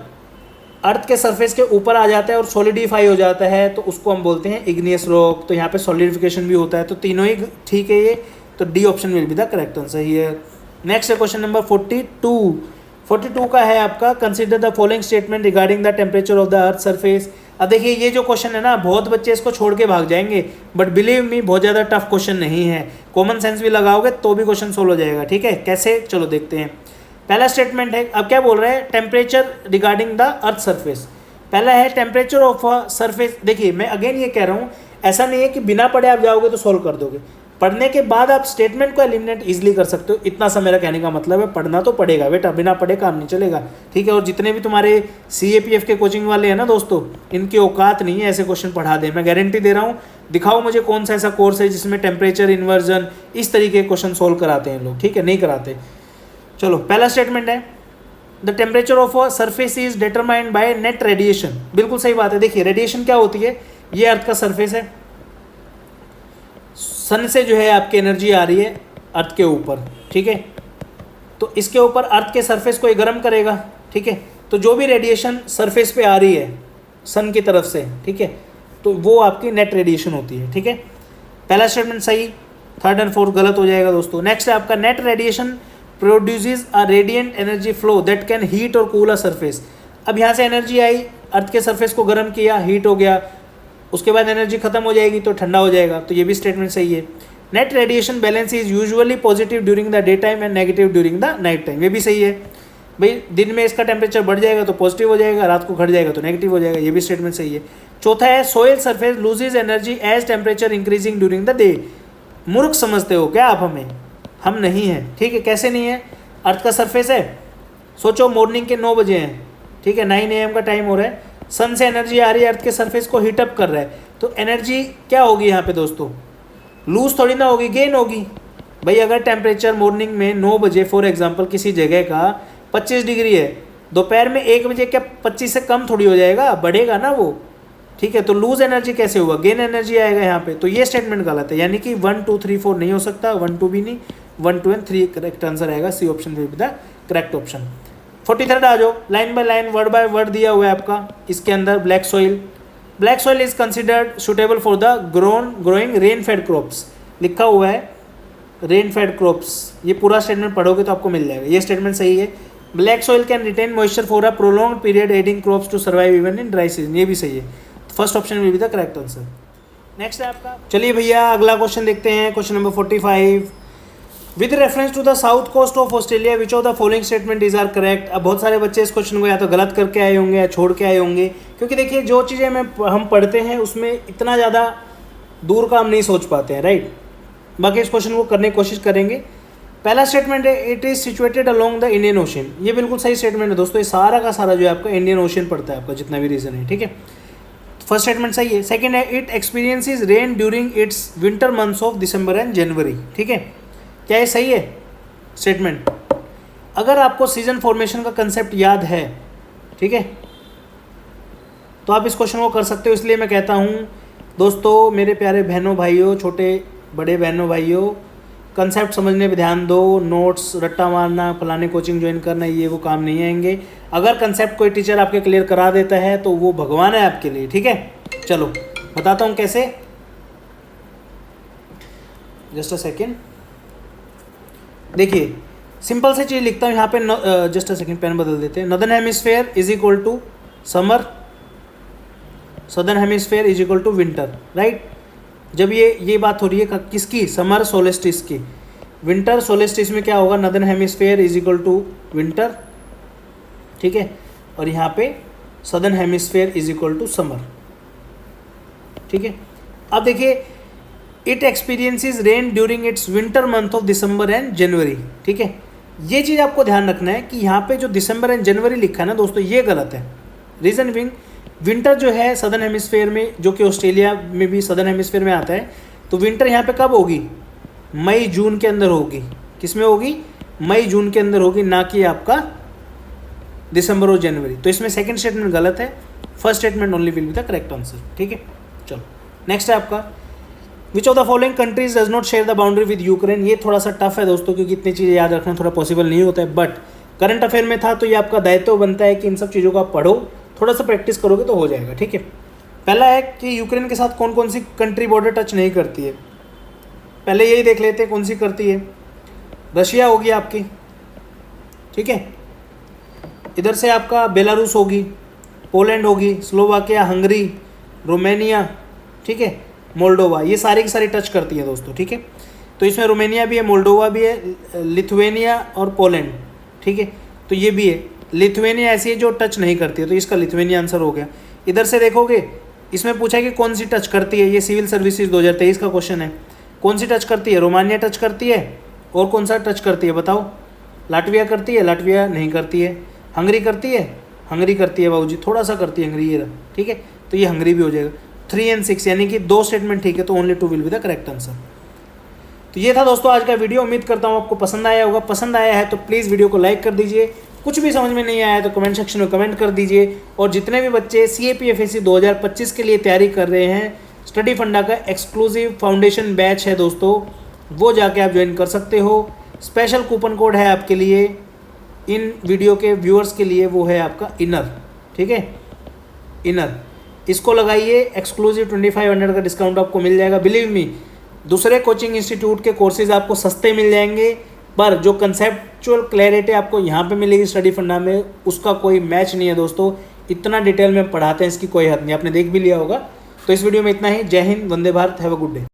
अर्थ के सरफेस के ऊपर आ जाता है और सॉलिडिफाई हो जाता है तो उसको हम बोलते हैं इग्नियस रॉक। तो यहाँ पे सॉलिडिफिकेशन भी होता है, तो तीनों ही ठीक है ये। तो D option will be the correct answer here. Next है क्वेश्चन नंबर 42 का है आपका, consider the following statement regarding the temperature of the earth surface. अब देखिए ये जो क्वेश्चन है ना, बहुत बच्चे इसको छोड़ के भाग जाएंगे, बट बिलीव मी बहुत ज़्यादा टफ क्वेश्चन नहीं है। कॉमन सेंस भी लगाओगे तो भी क्वेश्चन सोल्व हो जाएगा, ठीक है। कैसे, चलो देखते हैं। पहला स्टेटमेंट है, अब क्या बोल रहे हैं, temperature regarding the earth surface. पहला है टेम्परेचर ऑफ अ सरफेस। देखिए मैं अगेन ये कह रहा हूँ, ऐसा नहीं है कि बिना पढ़े आप जाओगे तो सोल्व कर दोगे, पढ़ने के बाद आप स्टेटमेंट को एलिमिनेट इजीली कर सकते हो। इतना सा मेरा कहने का मतलब है, पढ़ना तो पड़ेगा बेटा, बिना पढ़े काम नहीं चलेगा, ठीक है। और जितने भी तुम्हारे CAPF के कोचिंग वाले हैं ना दोस्तों, इनकी औकात नहीं है ऐसे क्वेश्चन पढ़ा दे, मैं गारंटी दे रहा हूँ। दिखाओ मुझे कौन सा ऐसा कोर्स है जिसमें टेम्परेचर, इन्वर्जन, इस तरीके के क्वेश्चन सोल्व कराते हैं लोग, ठीक है, नहीं कराते। चलो पहला स्टेटमेंट है, the temperature of a surface is determined by net radiation. बिल्कुल सही बात है। देखिए रेडिएशन क्या होती है, ये अर्थ का सरफेस है, सन से जो है आपकी एनर्जी आ रही है अर्थ के ऊपर, ठीक है। तो इसके ऊपर अर्थ के सरफेस को ये गर्म करेगा, ठीक है। तो जो भी रेडिएशन सरफेस पे आ रही है सन की तरफ से, ठीक है, तो वो आपकी नेट रेडिएशन होती है, ठीक है। पहला स्टेटमेंट सही, थर्ड एंड फोर्थ गलत हो जाएगा दोस्तों। नेक्स्ट है आपका, net radiation produces a radiant energy flow that can heat और कूल अ सरफेस। अब यहाँ से एनर्जी आई, अर्थ के सरफेस को गर्म किया, हीट हो गया, उसके बाद एनर्जी खत्म हो जाएगी तो ठंडा हो जाएगा, तो ये भी स्टेटमेंट सही है। Net radiation balance is usually positive during the day time and negative during the night time, ये भी सही है भाई। दिन में इसका टेम्परेचर बढ़ जाएगा तो पॉजिटिव हो जाएगा, रात को घट जाएगा तो नेगेटिव हो जाएगा, ये भी स्टेटमेंट सही है। चौथा है, soil surface loses energy as temperature increasing during the day. मूर्ख समझते हो क्या आप हमें, हम नहीं हैं, ठीक है। कैसे नहीं है, अर्थ का सरफेस है, सोचो मॉर्निंग के 9 बजे हैं, ठीक है, 9 AM का टाइम हो रहा है, सन से एनर्जी आ रही है, अर्थ के सरफेस को हीटअप कर रहा है, तो एनर्जी क्या होगी यहाँ पे दोस्तों, लूज थोड़ी ना होगी, गेन होगी भाई। अगर टेम्परेचर मॉर्निंग में 9 बजे फॉर एग्जांपल किसी जगह का 25 डिग्री है, दोपहर में 1 बजे क्या 25 से कम थोड़ी हो जाएगा, बढ़ेगा ना वो, ठीक है। तो लूज एनर्जी कैसे हुआ, गेन एनर्जी आएगा यहाँ पे। तो ये स्टेटमेंट गलत है, यानी कि 1 2 3 4 नहीं हो सकता, 1 2 भी नहीं, 1 2 and 3 करेक्ट आंसर आएगा, C option will be the correct option. 43 आ जाओ, line by line word by word दिया हुआ है आपका इसके अंदर। Black soil is considered suitable for the growing rain fed crops, लिखा हुआ है रेन फेड क्रॉप्स, ये पूरा स्टेटमेंट पढ़ोगे तो आपको मिल जाएगा, ये स्टेटमेंट सही है। Black soil can retain moisture for a prolong period aiding crops to survive even in dry season, ये भी सही है। First option will be the correct answer. Next है आपका, चलिए भैया अगला क्वेश्चन देखते हैं, question number 45। With reference to the south coast of Australia which of the following statement is are correct. अब बहुत सारे बच्चे इस क्वेश्चन को या तो गलत करके आए होंगे या छोड़ के आए होंगे, क्योंकि देखिए जो चीज़ें हम पढ़ते हैं उसमें इतना ज़्यादा दूर का हम नहीं सोच पाते हैं, राइट। बाकी इस क्वेश्चन को करने की कोशिश करेंगे। पहला स्टेटमेंट है it is situated along the Indian ocean. ये बिल्कुल सही स्टेटमेंट है दोस्तों, ये सारा का सारा जो है आपका इंडियन ओशन पड़ता है, आपका जितना भी रीजन है, ठीक है। फर्स्ट स्टेटमेंट सही है। सेकंड है it experiences rain during its winter months of December and January, ठीक है। क्या ये सही है स्टेटमेंट? अगर आपको सीजन फॉर्मेशन का कंसेप्ट याद है, ठीक है, तो आप इस क्वेश्चन को कर सकते हो। इसलिए मैं कहता हूँ दोस्तों, मेरे प्यारे बहनों भाइयों, छोटे बड़े बहनों भाइयों, कंसेप्ट समझने पे ध्यान दो। नोट्स रट्टा मारना, फलाने कोचिंग ज्वाइन करना, ये वो काम नहीं आएंगे। अगर कंसेप्ट कोई टीचर आपके क्लियर करा देता है तो वो भगवान है आपके लिए, ठीक है। चलो बताता हूँ कैसे, जस्ट अ सेकेंड। देखिए सिंपल से चीज़ लिखता हूँ यहाँ पे, जस्ट अ सेकेंड, पेन बदल देते हैं। Northern hemisphere is equal to summer, southern hemisphere is equal to winter, right. जब ये बात हो रही है किसकी? समर सोलेस्टिस की। विंटर सोलेस्टिस में क्या होगा? Northern hemisphere is equal to winter, ठीक है, और यहाँ पे southern hemisphere is equal to summer, ठीक है। अब देखिए it experiences rain during its winter month of December and January, ठीक है। ये चीज़ आपको ध्यान रखना है कि यहाँ पे जो दिसंबर एंड जनवरी लिखा है ना दोस्तों, ये गलत है। रीज़न बिंग, विंटर जो है सदर्न हेमिस्फेयर में, जो कि ऑस्ट्रेलिया में भी सदर्न हेमिस्फेयर में आता है, तो विंटर यहाँ पे कब होगी? मई जून के अंदर होगी। किस में होगी? मई जून के अंदर होगी, ना कि आपका दिसंबर और जनवरी। तो इसमें सेकंड स्टेटमेंट गलत है, first statement only will be the correct answer, ठीक है। चलो नेक्स्ट है आपका, which of the following countries does not share the boundary with Ukraine. ये थोड़ा सा टफ है दोस्तों, क्योंकि इतनी चीज़ें याद रखना थोड़ा पॉसिबल नहीं होता है, बट करंट अफेयर में था तो ये आपका दायित्व बनता है कि इन सब चीज़ों को आप पढ़ो, थोड़ा सा प्रैक्टिस करोगे तो हो जाएगा, ठीक है। पहला है कि यूक्रेन के साथ कौन कौन सी कंट्री बॉर्डर टच नहीं करती है। पहले यही देख लेते हैं कौन सी करती है। रशिया होगी आपकी, ठीक है, इधर से आपका बेलारूस होगी, पोलैंड होगी, स्लोवाकिया, हंगरी, रोमानिया, ठीक है, मोल्डोवा, ये सारी की सारी टच करती है दोस्तों, ठीक है। तो इसमें रोमानिया भी है, मोल्डोवा भी है, लिथुआनिया और पोलैंड, ठीक है। तो ये भी है, लिथुआनिया ऐसी है जो टच नहीं करती है, तो इसका लिथुआनिया आंसर हो गया। इधर से देखोगे, इसमें पूछा है कि कौन सी टच करती है, ये सिविल सर्विसेज 2023 का क्वेश्चन है। कौन सी टच करती है? रोमानिया टच करती है, और कौन सा टच करती है बताओ? लाटविया करती है, लाटविया नहीं करती है। हंगरी करती है, हंगरी करती है बाबूजी, थोड़ा सा करती है हंगरी, ये ठीक है, तो ये हंगरी भी हो जाएगा। 3 और 6 यानी कि 2 स्टेटमेंट ठीक है, तो only 2 will be the correct answer. तो ये था दोस्तों आज का वीडियो, उम्मीद करता हूँ आपको पसंद आया होगा। पसंद आया है तो प्लीज़ वीडियो को लाइक कर दीजिए, कुछ भी समझ में नहीं आया तो कमेंट सेक्शन में कमेंट कर दीजिए। और जितने भी बच्चे CAPFAC 2025 के लिए तैयारी कर रहे हैं, स्टडी फंडा का एक्सक्लूसिव फाउंडेशन बैच है दोस्तों, वो जाके आप ज्वाइन कर सकते हो। स्पेशल कूपन कोड है आपके लिए, इन वीडियो के व्यूअर्स के लिए, वो है आपका इनर, ठीक है, इनर। इसको लगाइए, एक्सक्लूसिव 2500 का डिस्काउंट आपको मिल जाएगा। बिलीव मी, दूसरे कोचिंग इंस्टीट्यूट के कोर्सेज आपको सस्ते मिल जाएंगे, पर जो कंसेप्चुअल क्लैरिटी आपको यहाँ पे मिलेगी स्टडी फंडा में, उसका कोई मैच नहीं है दोस्तों। इतना डिटेल में पढ़ाते हैं, इसकी कोई हद नहीं, आपने देख भी लिया होगा। तो इस वीडियो में इतना ही। जय हिंद, वंदे Bharat, have a good day.